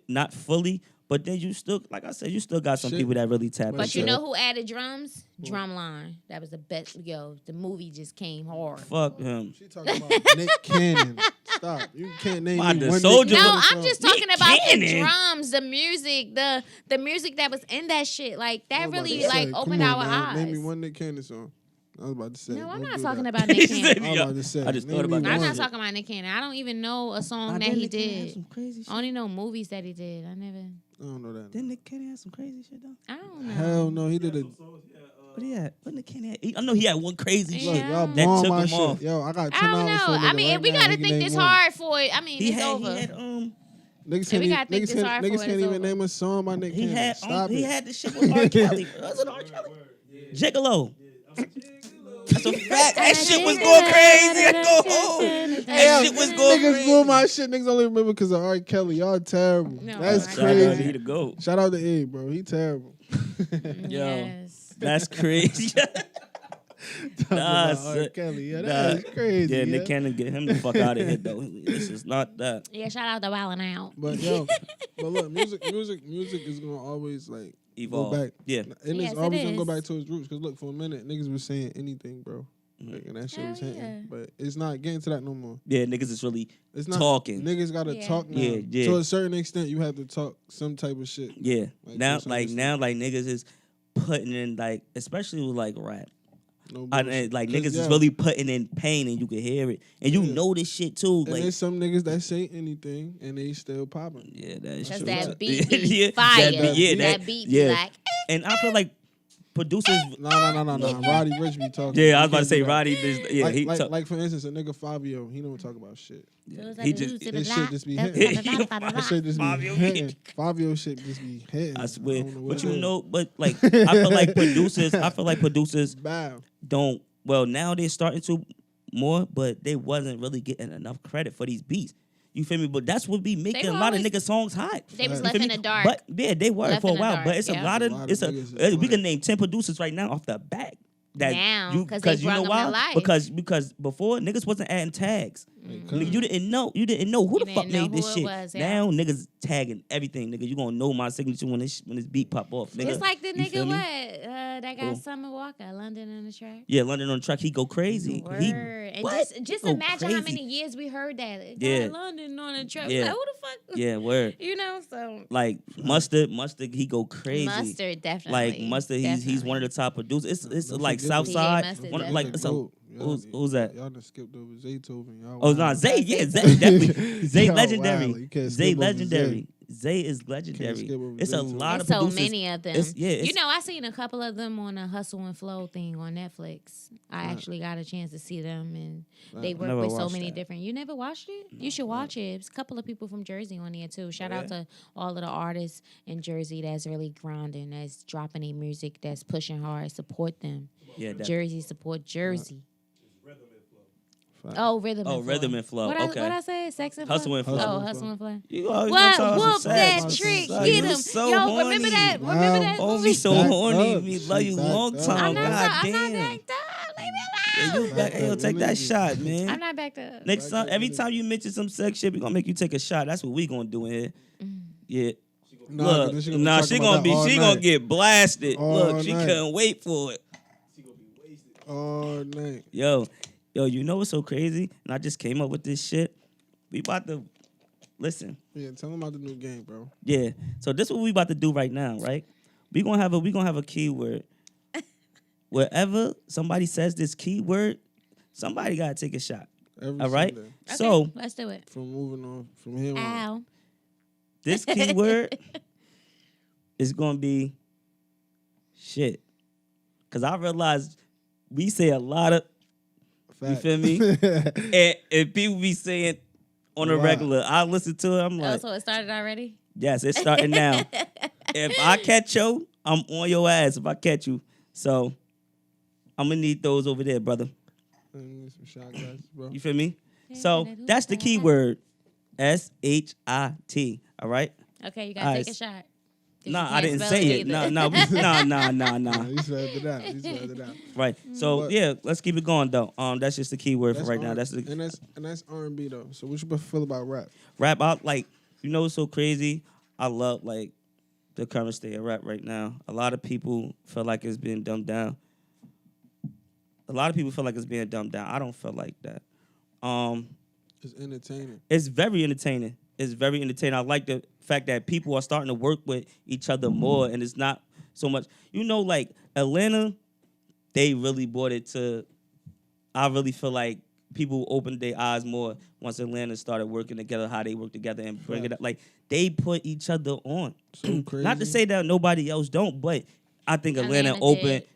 S1: not fully. But then you still, like I said, you still got some
S2: Shit.
S1: people that really tap
S3: But
S1: into
S3: you
S1: it.
S3: know who added drums? Drumline. That was the best. Yo, the movie just came hard.
S1: Fuck him.
S2: She talking about Nick Cannon. Stop. You can't name
S1: Why,
S2: me
S1: the
S2: one
S1: soldier
S2: Nick
S3: No,
S2: Cannon
S3: I'm
S2: song.
S3: just talking
S1: Nick
S3: about the
S1: Cannon.
S3: drums, the music, the music that was in that shit. Like that
S2: I was about
S3: really
S2: to
S3: like
S2: say,
S3: opened
S2: come on
S3: our
S2: now,
S3: eyes.
S2: Name me one Nick Cannon song. I was about to say.
S3: No, I'm
S2: don't
S3: not
S2: do
S3: talking
S2: that.
S3: about Nick
S1: He
S3: Cannon.
S1: said,
S2: I was about to say.
S1: I just
S2: name
S1: thought
S2: me
S1: about that
S3: I'm
S2: one.
S3: not talking about Nick Cannon. I don't even know a song
S1: Nah,
S3: that
S1: didn't
S3: he
S1: Nick Cannon have
S3: did.
S1: some crazy shit?
S3: I only know movies that he did. I never.
S2: I don't know that.
S1: Didn't Nick Cannon have some crazy shit though?
S3: I don't know.
S2: Hell no, he did a.
S1: What he had? What the Kenny had? I know he had one crazy
S3: Yeah.
S2: Look,
S1: shit
S2: y'all
S3: That
S2: blowing
S1: took
S2: my
S1: him
S2: shit.
S1: off.
S2: Yo, I got $10
S3: I don't know.
S2: for a nigga
S3: I mean,
S2: right
S3: if we
S2: now.
S3: gotta
S2: He can
S3: think
S2: name
S3: this
S2: one.
S3: hard for it, I mean,
S1: He
S3: it's
S1: had
S3: over.
S1: he had
S2: Niggas
S3: Yeah, we
S2: can't,
S3: gotta think this hard for
S2: niggas
S3: it,
S2: can't
S3: it's
S2: even
S3: over.
S2: name a song by Nick
S1: he
S2: Cannon.
S1: had
S2: Stop
S1: he
S2: it.
S1: had the shit with R. Kelly. Was it R. Kelly? Gigolo. That's a fact. That shit was going crazy. I go home. That shit was going
S2: Niggas
S1: crazy.
S2: blew my shit. Niggas only remember because of R. Kelly. Y'all terrible.
S3: No,
S2: That's
S3: right.
S1: Shout out to
S2: crazy.
S1: he the GOAT.
S2: Shout out to A, bro. He terrible.
S3: Yes.
S1: That's crazy.
S2: Talking
S1: Nah,
S2: about R.
S1: son.
S2: Kelly. Yeah,
S1: Nah.
S2: that is crazy.
S1: Yeah,
S2: Yeah,
S1: Nick Cannon, get him the fuck out of here though. This is not that.
S3: Yeah, shout out to Wildin' Out.
S2: But yo, but look, music is gonna always like
S1: Evolve.
S2: go back.
S1: Yeah.
S2: And
S3: Yes,
S2: it's always
S3: it
S2: gonna go
S3: is.
S2: back to its roots. Cause look, for a minute, niggas was saying anything, bro. Like, and that shit
S3: Hell
S2: was hitting.
S3: yeah.
S2: But it's not getting to that no more.
S1: Yeah, niggas is really
S2: It's not
S1: talking.
S2: Niggas gotta
S3: Yeah.
S2: talk now.
S1: Yeah, yeah.
S2: To a certain extent, you have to talk some type of shit.
S1: Yeah.
S2: Like,
S1: now
S2: to some
S1: like
S2: extent.
S1: now like niggas is putting in like especially with like rap.
S2: No
S1: I,
S2: bullshit.
S1: like
S2: 'Cause,
S1: niggas
S2: yeah,
S1: is really putting in pain and you can hear it. And you
S2: Yeah.
S1: know this shit too.
S2: And
S1: Like
S2: there's some niggas that say anything and they still popping.
S1: yeah, that's
S3: Cause
S1: true.
S3: that beat be
S1: Yeah,
S3: fire.
S1: that beat- yeah,
S3: that beat be
S1: yeah.
S3: like,
S1: And I feel like producers
S2: No. Roddy Rich be talking.
S1: yeah, I
S2: You
S1: was about to
S2: can't
S1: say
S2: do that.
S1: Roddy this yeah,
S2: like,
S1: he
S2: like,
S1: talk,
S2: like for instance, a nigga Fabio, he don't talk about shit.
S1: he just
S2: His shit just be
S3: That
S2: hitting. That shit just be
S1: Fabio.
S2: hitting. Fabio shit just be hitting.
S1: I swear.
S2: don't know what
S1: But
S2: it
S1: you
S2: is.
S1: know, but like I feel like producers
S2: Bow.
S1: don't well now they're starting to more, but they wasn't really getting enough credit for these beats. You feel me? But that's what be making
S3: They
S1: a
S3: were
S1: lot of
S3: always-
S1: niggas songs hot.
S3: They was
S2: You
S3: left
S1: feel
S3: in
S1: me?
S3: the dark.
S1: But yeah, they were
S3: Left
S1: for a
S3: in the
S1: while.
S3: dark,
S1: But it's
S3: yeah.
S1: a lot
S2: A
S1: of
S2: lot of
S1: it's a
S2: niggas is
S1: we
S2: like-
S1: can name 10 producers right now off the back. That
S3: Now,
S1: you
S3: 'cause they
S1: you
S3: brought
S1: know
S3: them
S1: why?
S3: to life.
S1: Because before niggas wasn't adding tags.
S2: Like,
S1: Nigga, you didn't know who
S3: You
S1: the fuck
S3: didn't know
S1: made this
S3: who it
S1: shit.
S3: was, yeah.
S1: Now niggas tagging everything, nigga. You gonna know my signature when this beat pop off, nigga.
S3: It's like the
S1: You feel
S3: nigga
S1: me?
S3: that got
S1: Who?
S3: Summer Walker, London on the track.
S1: Yeah, London on the track, he go crazy.
S3: Word.
S1: He
S3: And
S1: what?
S3: just
S1: He go
S3: imagine how
S1: crazy.
S3: many years we heard that.
S1: Yeah.
S3: Got London on the track.
S1: Yeah.
S3: Like, who the fuck?
S1: Yeah, word.
S3: You know, so
S1: Like mustard, he go crazy.
S3: Mustard definitely.
S1: Like Mustard, he's one of the top producers. It's
S2: Don't
S1: like
S2: forget
S1: Southside.
S3: Mustard,
S1: One,
S3: definitely.
S1: like it's a, who's that?
S2: Y'all done skipped over Zaytoven. Y'all
S1: Oh no,
S2: wild.
S1: Zay, yeah, Zay definitely. Zay
S2: Y'all
S1: legendary.
S2: wild. You can't
S1: Zay
S2: skip over
S1: legendary. Zay is legendary.
S2: skip over
S1: It's a
S2: Zay too.
S1: lot
S3: There's
S1: of
S3: so
S1: producers.
S3: many of them.
S1: It's-
S3: You know, I seen a couple of them on a Hustle and Flow thing on Netflix. I actually got a chance to see them, and they work
S1: never
S3: with so
S1: watched
S3: many
S1: that.
S3: different. You never watched it? You should watch it. There's a couple of people from Jersey on there too. Shout out to all of the artists in Jersey that's really grinding, that's dropping their music, that's pushing hard. Support them.
S1: Yeah, that,
S3: Jersey support Jersey.
S2: Fact.
S3: Oh, rhythm.
S1: Oh,
S3: and flow.
S1: Rhythm and Flow,
S3: What
S1: okay.
S3: I say? Sex and
S1: Hustle
S3: flow.
S1: and Flow.
S3: Oh,
S2: Hustle
S3: hustle and flow.
S1: you always
S3: What?
S1: gonna tell us
S3: Whoop
S1: some
S3: that
S1: sex.
S3: trick.
S1: Son,
S3: Get
S1: you
S3: him.
S1: so
S3: Yo,
S1: horny.
S3: remember that?
S2: Wow.
S3: Remember that
S1: Oh,
S3: movie?
S1: me so
S2: Backed
S1: horny.
S2: up.
S1: Me
S2: She
S1: love you
S2: backed
S1: long
S2: up.
S1: time.
S3: I'm not
S1: God damn.
S3: backed up. Leave me
S1: Yeah,
S3: alone.
S1: you back.
S2: Backed
S1: Hey, yo,
S2: up.
S1: take that
S2: Energy.
S1: shot, man.
S3: I'm not backed up.
S1: Next time,
S2: Back
S1: every
S2: up.
S1: time you mention some sex shit, we gonna make you take a shot. That's what we gonna do in here. Yeah.
S2: Nah,
S1: Look,
S2: then she
S1: she
S2: talk
S1: gonna
S2: about
S1: be,
S2: that all
S1: she gonna
S2: night.
S1: get blasted.
S2: All
S1: Look, she
S2: night.
S1: couldn't wait for it.
S2: All night.
S1: Yo, you know what's so crazy? And I just came up with this shit. We about to listen.
S2: Yeah, tell them about the new game, bro.
S1: Yeah. So this is what we about to do right now, right? We gonna have a keyword. Wherever somebody says this keyword, somebody gotta take a shot.
S2: Every
S1: All right.
S2: Sunday.
S3: Okay,
S1: So
S3: let's do it.
S2: From moving on, from here on.
S3: Ow.
S1: this keyword is gonna be shit. Cause I realized we say a lot of
S2: Facts.
S1: feel me? and people be saying on a
S2: Wow.
S1: regular. I listen to it, I'm
S3: Oh,
S1: like,
S3: so it started already?
S1: yes, it's starting now. If I catch you, I'm on your ass if I catch you. So I'm gonna need those over there, brother.
S2: Some shot glasses, bro.
S1: You feel me? So that's the keyword. SHIT. All right?
S3: Okay, you gotta
S1: Alright.
S3: take a shot. 'Cause you
S1: Nah, I
S3: can't
S1: didn't
S3: spell
S1: say it.
S3: either.
S1: Nah.
S2: Nah, he said it out. He said it out.
S1: Right. So
S2: But-
S1: yeah, let's keep it going though. That's just the keyword for right now.
S2: R-
S1: That's the
S2: and that's R&B though. So what you feel about rap?
S1: rap out. Like, you know what's so crazy? I love like the current state of rap right now. A lot of people feel like it's being dumbed down. A lot of people feel like it's being dumbed down. I don't feel like that.
S2: It's entertaining.
S1: It's very entertaining. It's very entertaining. I like the fact that people are starting to work with each other more, and it's not so much. You know, like Atlanta, they really brought it to. I really feel like people opened their eyes more once Atlanta started working together, how they work together and bring it up. Like they put each other on.
S2: So crazy.
S1: Not to say that nobody else don't, but I think Atlanta
S3: Atlanta
S1: opened.
S3: did.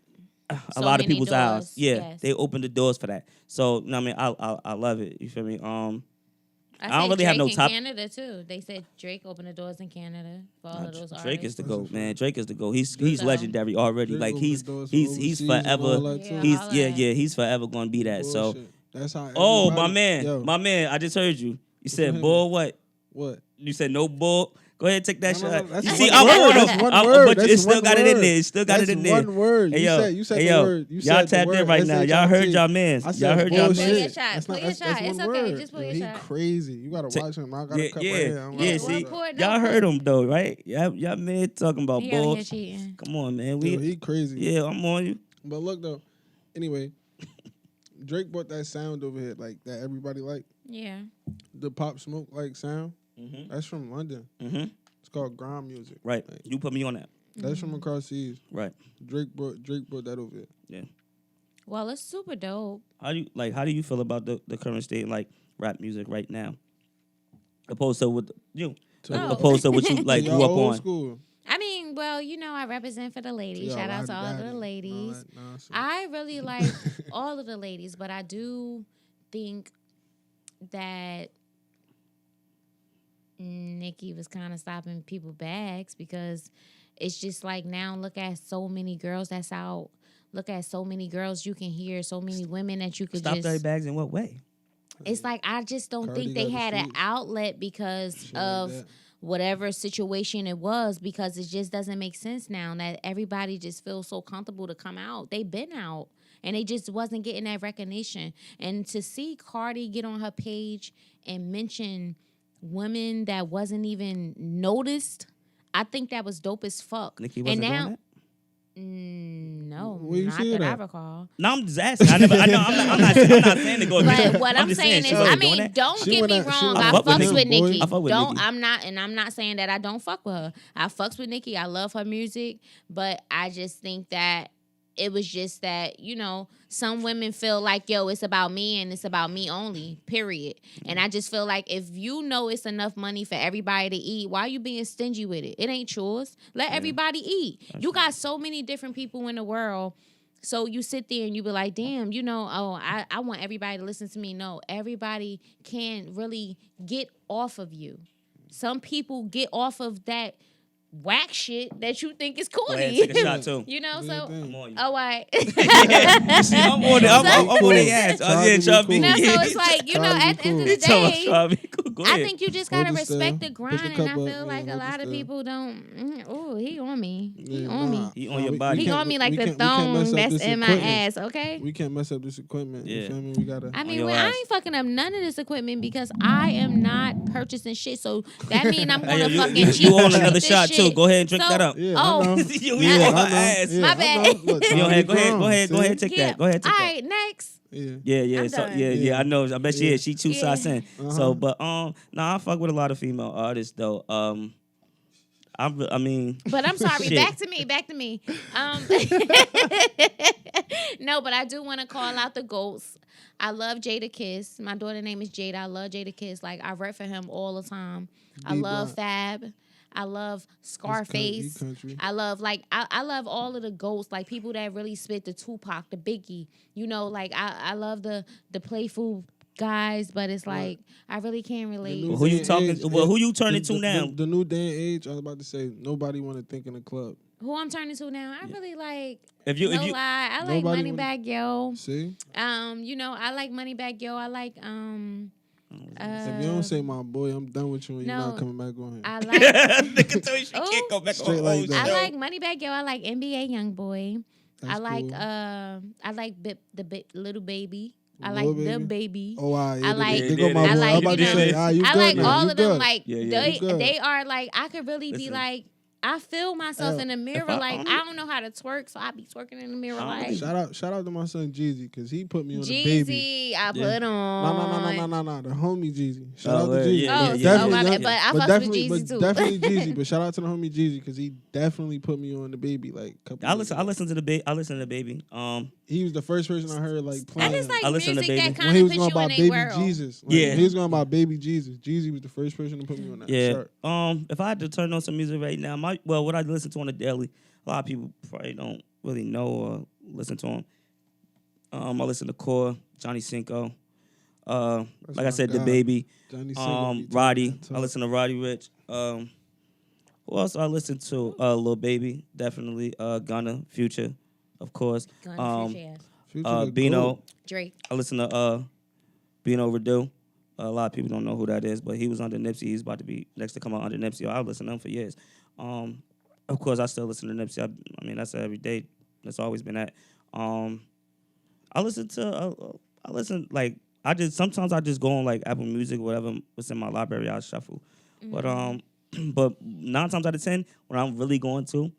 S1: a
S3: So
S1: lot of
S3: many
S1: people's eyes.
S3: doors,
S1: Yeah,
S3: yes.
S1: they open the doors for that. So, I mean, I love it. You feel me? I don't
S3: said
S1: really have
S3: Drake
S1: no
S3: in
S1: top.
S3: Canada too. They said Drake opened the doors in Canada for all of those
S1: Drake is
S3: artists.
S1: the
S2: That's a
S1: GOAT, man.
S2: fact.
S1: Drake is the GOAT. He's
S2: Drake-
S1: legendary already.
S2: Drake
S1: Like
S2: opened
S1: he's
S2: the doors for
S1: he's
S2: overseas and
S1: forever.
S2: all that,
S3: Yeah,
S2: too.
S1: He's
S3: all
S1: yeah
S3: that.
S1: yeah. He's forever gonna be that. So
S2: Bullshit. That's how.
S1: oh
S2: everybody-
S1: my man, I just heard you. You said
S2: Henny?
S1: bull what?
S2: What?
S1: You said no bull. Go ahead, take that
S2: No,
S1: shot.
S2: that's
S1: You
S2: one
S1: see,
S2: word.
S1: I'm on
S2: That's
S1: him.
S2: one
S1: I'm-
S2: word.
S1: but
S2: That's
S1: it still
S2: one
S1: got it in
S2: word.
S1: there. It still got
S2: That's
S1: it in there.
S2: one word.
S1: Hey,
S2: You
S1: yo,
S2: said
S1: hey,
S2: the
S1: yo,
S2: word. You
S1: y'all
S2: said the
S1: tapped in
S2: word.
S1: right now. Y'all heard
S2: SHIT.
S1: y'all mans.
S2: I
S1: Y'all
S2: said
S1: heard y'all
S3: bullshit.
S1: mans.
S3: Pull your shot.
S2: That's
S3: Pull
S2: not-
S3: your
S2: that's
S3: shot.
S2: one
S3: It's okay.
S2: word.
S3: Just pull your
S2: He
S3: shot.
S2: crazy. You gotta
S1: Ta-
S2: watch him. I got
S1: Yeah,
S2: a cup
S1: yeah,
S2: right here. I'm
S1: yeah.
S2: gonna
S1: See,
S2: watch
S3: pour it.
S2: that.
S3: No,
S1: y'all
S3: pour
S1: heard
S3: it.
S1: him though, right? Y'all man talking about
S3: He out here
S1: bull.
S3: cheating.
S1: Come on, man.
S2: Yo, he crazy.
S1: Yeah, I'm on you.
S2: But look though. Anyway, Drake brought that sound over here, like that everybody like
S3: Yeah.
S2: the Pop Smoke like sound.
S1: Mm-hmm.
S2: That's from London.
S1: Mm-hmm.
S2: It's called grime music.
S1: Right.
S2: Like,
S1: You put me on that.
S2: that's from across seas.
S1: Right.
S2: Drake brought that over here.
S3: Well, it's super dope.
S1: How do you feel about the current state in, like rap music right now? Opposed to what you
S3: Oh.
S1: opposed to what you like
S2: Y'all
S1: grew up
S2: old
S1: on.
S2: school.
S3: I mean, well, I represent for the ladies.
S2: Yeah,
S3: Shout out to all of
S2: daddy.
S3: the ladies.
S2: All that nonsense.
S3: I really like all of the ladies, but I do think that Nicki was kind of stopping people bags because it's just like now look at so many girls that's out. Look at so many girls you can hear, so many women that you could
S1: Stop
S3: just.
S1: dirty bags in what way?
S3: It's like I just don't
S2: Cardi
S3: think they
S2: got the
S3: had an
S2: streets.
S3: outlet because
S2: Shit like
S3: of
S2: that.
S3: whatever situation it was, because it just doesn't make sense now that everybody just feels so comfortable to come out. They've been out and they just wasn't getting that recognition. And to see Cardi get on her page and mention women that wasn't even noticed, I think that was dope as fuck.
S1: Nicki wasn't
S3: and now,
S1: doing that.
S3: No,
S2: Where you
S3: not
S2: see
S3: that
S2: it
S3: I
S2: at?
S3: recall.
S1: No, I'm just asking. I'm not saying to go.
S3: But what I'm
S1: just
S3: saying is,
S1: she wasn't
S3: I
S1: doing
S3: mean,
S1: that.
S3: don't
S2: She
S3: get
S2: went
S3: me
S2: out- she
S3: wrong.
S2: went
S3: I
S1: out with
S3: fucks
S1: Nicki.
S3: with Nicki.
S1: I fuck with
S3: Don't.
S1: Nicki.
S3: I'm not saying that I don't fuck with her. I fucks with Nicki. I love her music, but I just think that it was just that some women feel like it's about me and it's about me only. Period. And I just feel like if it's enough money for everybody to eat, why are you being stingy with it? It ain't yours. Let everybody eat. You got so many different people in the world. So you sit there and you be like, damn, I want everybody to listen to me. No, everybody can really get off of you. Some people get off of that whack shit that you think is
S1: Go
S3: corny.
S1: ahead, take a shot too.
S3: So,
S2: thing.
S1: I'm on you.
S3: oh, I.
S1: You see, I'm on it. I'm on their ass.
S2: Try
S1: Yeah,
S2: to be
S1: try to be
S2: cool.
S3: No, so
S1: cool.
S3: it's like,
S2: Try to be
S3: at the end of
S2: cool.
S3: the
S1: Tell us,
S3: day,
S1: try to be cool. Go
S3: I
S1: ahead.
S3: think you just
S2: Hold
S3: gotta
S2: it
S3: respect
S2: still.
S3: the
S2: Put
S3: grind,
S2: your
S3: and I
S2: cup up.
S3: feel like
S2: Yeah,
S3: a
S2: hold it
S3: lot of
S2: still.
S3: people don't. Oh, he on me. He
S2: Yeah,
S3: on me.
S2: nah,
S1: He on your body.
S2: we
S3: He
S2: can't-
S3: on me like
S2: we
S3: the
S2: can't- we can't mess
S3: thong
S2: up
S3: that's
S2: this
S3: in my
S2: equipment.
S3: ass. Okay.
S2: We can't mess up this equipment.
S1: Yeah.
S2: You feel me? We gotta.
S3: I mean,
S1: your
S3: I
S1: ass.
S3: ain't fucking up none of this equipment because I am not purchasing shit. So that means I'm
S1: Hey,
S3: gonna
S1: yo,
S3: fucking
S1: you
S3: cheap
S1: on
S3: treat
S1: another
S3: this
S1: shot
S3: shit.
S1: too. Go ahead and drink
S3: So-
S1: that up.
S2: Yeah,
S3: Oh.
S2: I know.
S1: You
S2: Yeah,
S1: on her
S2: I know.
S1: ass.
S2: Yeah,
S3: My
S2: I
S3: bad.
S2: know. Look,
S1: You
S2: time
S1: go
S2: to
S1: ahead,
S2: be
S1: go ahead,
S2: grown,
S1: go ahead,
S2: see?
S1: go ahead, take
S3: Yeah.
S1: that. Go ahead, take
S3: All
S1: that.
S3: right, next.
S2: Yeah.
S1: Yeah.
S3: I'm
S1: So
S3: done.
S1: yeah. I know. I bet she
S2: Yeah.
S1: is. She two
S3: Yeah.
S1: sides in.
S2: Uh-huh.
S1: So, but nah, I fuck with a lot of female artists though. I mean,
S3: But I'm sorry.
S1: Shit.
S3: Back to me. No, but I do want to call out the GOATs. I love Jada Kiss. My daughter's name is Jada. I love Jada Kiss. Like, I rep for him all the time. I
S2: D
S3: love
S2: Block.
S3: Fab. I love Scarface.
S2: country.
S3: I love I love all of the GOATs, like people that really spit, the Tupac, the Biggie. Like I love the playful guys, but it's like I really can't relate.
S2: new
S1: Well, who you
S2: day and
S1: talking?
S2: age,
S1: Well, who you
S2: the-
S1: turning to
S2: the-
S1: now?
S2: The new day and age. I was about to say nobody want to think in the club.
S3: Who I'm turning to now? I really like.
S1: If you,
S3: No lie, I like
S2: Nobody
S3: Moneybag Yo.
S2: See,
S3: I like Moneybag Yo. I like
S2: if you don't say my boy, I'm done with you and you're
S3: no,
S2: not coming back on here.
S3: I like
S1: Nigga told you she
S3: Oh.
S1: can't go back
S2: Straight
S1: on
S2: like
S1: old
S2: that.
S1: show.
S3: I like Moneybag Yo. I like NBA Youngboy.
S2: That's
S3: I like
S2: cool.
S3: I like Little Baby. I
S2: Lil
S3: like the
S2: Baby?
S3: baby.
S2: Oh, wow, yeah,
S3: I like-
S2: they go my
S1: I
S2: boy.
S1: like,
S2: I'm about to
S1: you know,
S2: say, you
S3: I
S2: good
S3: like
S2: now.
S3: all
S2: You
S3: of them.
S2: good.
S3: Like
S1: Yeah, yeah.
S2: You good.
S3: they are like I could really be
S1: Listen.
S3: like I feel myself
S2: Yo,
S3: in the mirror.
S1: I-
S3: Like I don't know how to twerk, so I be twerking in the mirror. Like
S2: Shout out to my son Jeezy because he put me on the baby.
S3: Jeezy, I put on.
S2: No, the homie Jeezy. Shout
S1: Oh,
S2: out to
S1: well,
S2: Jeezy.
S1: yeah,
S3: Oh,
S1: yeah,
S3: so my
S1: yeah.
S3: bad. But I fucks with
S2: definitely,
S3: Jeezy too.
S2: definitely Jeezy. But shout out to the homie Jeezy because he definitely put me on the baby like a couple.
S1: I
S2: years
S1: listen.
S2: ago.
S1: I listen to the baby. I listen to the baby.
S2: He was the first person I heard like
S3: That
S2: playing.
S3: is like
S1: I listen to
S3: music
S1: Baby.
S3: that
S2: when
S3: kind
S2: he
S3: of
S2: was
S3: puts
S2: going
S3: you in
S2: about
S3: a
S2: Baby
S3: world.
S2: Jesus. Like,
S1: Yeah.
S2: he was going about Baby Jesus. Jeezy was the first person to put me on that.
S1: Yeah.
S2: Sharp.
S1: If I had to turn on some music right now, what I listen to on the daily, a lot of people probably don't really know or listen to him. I listen to Core, Johnny Cinco.
S2: That's
S1: Like I
S2: my
S1: said,
S2: guy.
S1: The Baby,
S2: Johnny Single be talking
S1: Roddy.
S2: that
S1: I
S2: talk.
S1: listen to Roddy Rich. Who else I listen to? Lil Baby, definitely. Gunna, Future, of course.
S3: Gun, Future, yes.
S2: Future the
S1: Bino.
S2: GOAT.
S3: Drake.
S1: I listen to Bino Redu. A lot of people don't know who that is, but he was under Nipsey. He's about to be next to come out under Nipsey. I've listened to him for years. Of course, I still listen to Nipsey. I mean, that's every day. That's always been that. I listen to. I listen like sometimes I just go on like Apple Music, whatever was in my library. I shuffle, but but 9 times out of 10, when I'm really going to,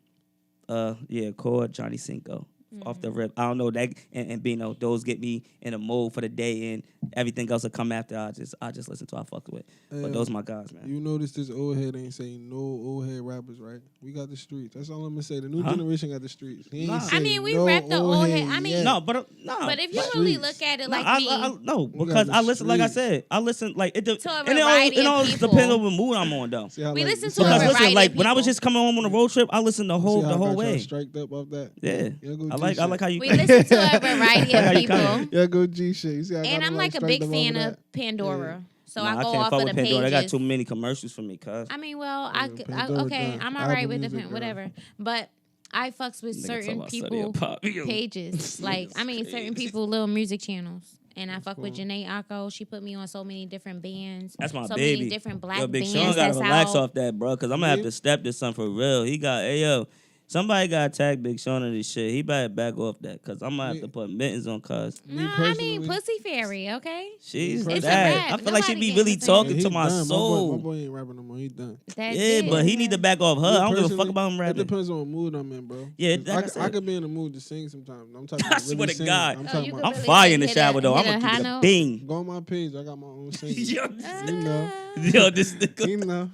S1: Core, Johnny Cinco. Off the rip, I don't know that, and Bino, those get me in a mode for the day, and everything else will come after. I just listen to. I fuck with, but those my guys, man.
S2: You notice this old head ain't saying no old head rappers, right? We got the streets. That's all I'm gonna say. The new generation got the streets. He ain't
S1: Nah.
S2: saying
S3: I mean, we
S2: no
S3: rap the old head. I mean,
S2: yet.
S1: No, but no.
S3: But if you
S2: Streets.
S3: really look at it like me,
S1: No,
S2: We
S1: because
S2: got
S1: I
S2: the
S1: listen. Like I
S2: streets.
S1: said, I listen like it.
S3: To a
S1: And
S3: variety
S1: it
S3: of
S1: always
S3: people.
S1: depends on what mood I'm on, though.
S2: See how,
S3: We
S2: like,
S3: listen
S2: see
S3: to a
S2: how-
S1: Because
S3: variety
S1: listen, like
S3: of
S1: when I was
S3: people.
S1: just coming home on a road trip, I listened the
S2: see
S1: whole
S2: how I
S1: whole
S2: got y'all
S1: way.
S2: striked up off that.
S1: Yeah,
S2: Y'all go
S1: I
S2: G
S1: like
S2: shit.
S1: how you.
S3: we listen to a variety
S1: Like
S3: of
S1: how you
S3: people.
S1: cut
S2: Y'all go G shit. You see how I
S3: And
S2: got
S3: I'm
S2: them,
S3: like a
S2: striked
S3: big
S2: up
S3: fan
S2: over
S3: of
S2: that?
S3: Pandora. So
S1: Nah,
S3: I go
S1: can't
S3: off
S1: fuck
S3: of
S1: with
S3: the
S1: Pandora. They
S3: pages.
S1: got too many commercials for me, cuz.
S3: I mean, well,
S2: Pandora
S3: okay,
S2: done.
S3: I'm all right
S2: Apple
S3: with
S2: Music,
S3: different,
S2: girl.
S3: whatever. But I fucks with
S1: Nigga
S3: certain
S1: talking about study
S3: people
S1: pop. Yo.
S3: pages. Like, I mean, certain people little music channels. And I fuck with
S2: cool.
S3: Janae Akko. She put me on so many different bands.
S1: That's my
S3: so
S1: baby.
S3: many different black
S1: Yo, Big
S3: bands
S1: Sean gotta
S3: that's
S1: relax
S3: out.
S1: off that, bro, because I'm gonna have to step this son for real. He got, hey yo, somebody gotta tag Big Sean in this shit. He better back off that, because I'm gonna have to put mittens on, cuz.
S3: No, I mean, Pussy Fairy, okay?
S1: She's
S2: It's a
S1: that.
S3: rap.
S1: I feel like she
S3: Nobody
S1: be
S3: can
S1: really
S3: listen.
S1: talking
S2: He
S1: to my
S2: done.
S1: soul.
S2: My boy ain't rapping no more. He done.
S3: That's
S1: Yeah,
S3: it.
S1: but he need to back off her. I don't give a fuck
S2: Personally,
S1: about him
S2: It
S1: rapping.
S2: depends on what mood I'm in, bro.
S1: Yeah,
S2: 'Cause
S1: like I said.
S2: I could be in the mood to sing sometimes. I'm talking
S1: I
S2: about
S1: swear
S2: really
S1: to
S2: sing.
S1: God.
S2: I'm
S3: Oh,
S2: talking
S3: you
S2: about.
S1: I'm
S3: really
S1: fire in the
S3: hit
S1: shower,
S3: a-
S1: though. I'm
S3: hit
S1: gonna
S3: a
S1: give it
S3: high
S1: a
S3: note?
S1: bing.
S2: Go on my page. I got my own singing.
S1: Yo,
S2: You know.
S1: yo, this nigga.
S2: You know.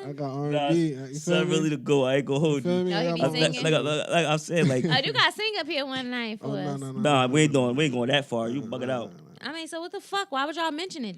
S2: I got
S1: Nah,
S2: R&B. You feel
S1: son
S2: me?
S1: really the go. I ain't gonna
S2: You
S1: hold
S2: feel
S1: you.
S2: me?
S3: Oh,
S2: I
S3: he
S2: got
S3: be
S2: my own
S3: singing?
S2: singing.
S1: Like I said, like,
S3: Oh, you got to sing up here one night for
S2: Oh,
S3: us.
S1: nah, we ain't going that far. You bug it out.
S3: I mean, so what the fuck? Why would y'all mention it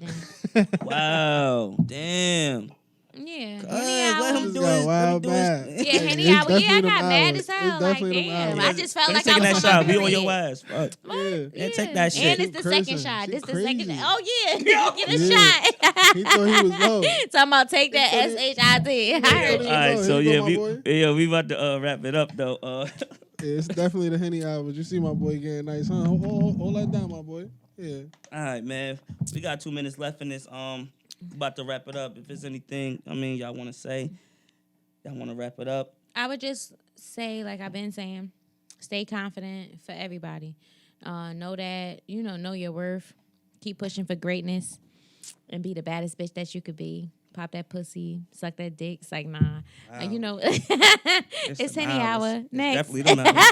S3: then?
S1: Wow, damn.
S3: Yeah.
S1: Let
S3: Henny
S1: him
S3: hour.
S1: do
S2: got
S1: his.
S2: wild
S1: Let him
S2: bad.
S1: do his.
S3: Yeah, Henny
S2: It's
S3: hour. Yeah, I
S2: definitely
S3: got
S2: them
S3: mad
S2: hours.
S3: as hell.
S2: It's
S3: Like,
S2: definitely them
S3: damn.
S2: hours.
S3: I just felt
S1: Finish
S3: like I
S1: taking
S3: was
S1: that
S3: on my
S1: shot. We on
S3: period.
S1: your ass. Fuck.
S2: Yeah.
S1: Yeah, take that shit.
S3: And it's the second
S2: cursing.
S3: shot.
S2: She
S3: This the
S2: crazy.
S3: second. Oh yeah, get a
S2: Yeah.
S3: shot.
S2: He thought he was low.
S3: Talking about take that
S2: He thought he-
S3: SHIT. I heard
S2: All
S3: you.
S1: All right,
S2: Here
S1: so
S2: you
S1: yeah,
S2: go, my boy.
S1: we about to wrap it up though.
S2: Yeah, it's definitely the Henny hours. You see my boy getting nice, huh? Hold that down, my boy. Yeah.
S1: All right, man. We got 2 minutes left in this. About to wrap it up. If there's anything, I mean, y'all want to say, y'all want to wrap it up.
S3: I would just say, like I've been saying, stay confident for everybody. Know that, know your worth. Keep pushing for greatness and be the baddest bitch that you could be. Pop that pussy, suck that dick. It's like, nah.
S1: Wow.
S3: It's
S1: them
S3: Henny
S1: hours.
S3: hour.
S1: It's
S3: Next.
S1: definitely them hours.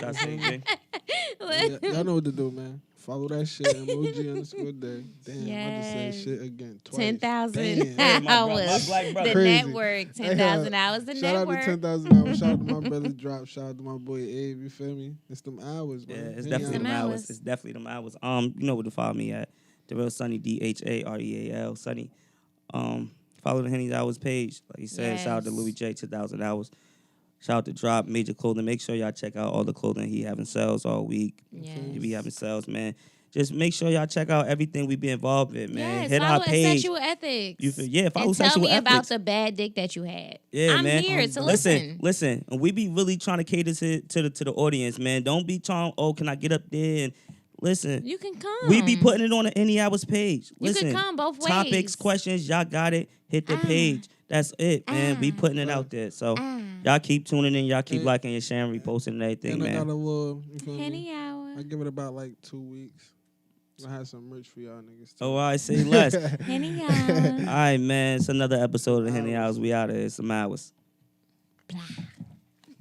S1: Shout out to AJ.
S2: Y'all know what to do, man. Follow that shit. Emoji_day. Damn, I just
S3: Yes.
S2: said shit again. Twice.
S3: 10,000
S2: Damn.
S3: hours.
S1: My black brother.
S3: The
S2: Crazy.
S3: network, 10,000 hours. The
S2: Shout out
S3: network.
S2: to 10,000 hours. Shout out to my brother Drop. Shout out to my boy Abe. You feel me? It's them hours,
S1: Yeah,
S2: man.
S1: it's
S2: Henny
S1: definitely them
S3: Them
S1: hours.
S3: hours.
S1: It's definitely them hours. You know where to follow me at. The Real Sunny, DHAREAL, Sunny. Follow the Henny's Hours page. Like you said, shout out to
S3: Yes.
S1: Louis J, 10,000 hours. Shout out to Drop, Major Clothing. Make sure y'all check out all the clothing he having sales all week.
S3: Yes.
S1: He be having sales, man. Just make sure y'all check out everything we be involved with, man.
S3: Yes,
S1: Hit
S3: follow
S1: our page.
S3: Sexual Ethics.
S1: You feel, yeah, follow
S3: and tell
S1: Sexual
S3: me
S1: Ethics.
S3: about the bad dick that you had.
S1: Yeah,
S3: I'm
S1: man.
S3: here to listen.
S1: Listen. And we be really trying to cater to the audience, man. Don't be trying, can I get up there and listen.
S3: You can come.
S1: We be putting it on the Any Hours page.
S3: You
S1: Listen,
S3: can come both ways.
S1: topics, questions, y'all got it. Hit the page. That's it, man. We putting it out there. So y'all keep tuning in. Y'all keep
S2: And-
S1: liking and sharing, reposting and everything,
S2: And I got
S1: man.
S2: a little, you feel
S3: Henny
S2: me?
S3: hour.
S2: I give it about like 2 weeks. I had some merch for y'all niggas too.
S1: Oh, I say less. All
S3: Henny hour.
S1: right, man. It's another episode of the Henny Hours. We out of here. Some hours.
S3: Blah.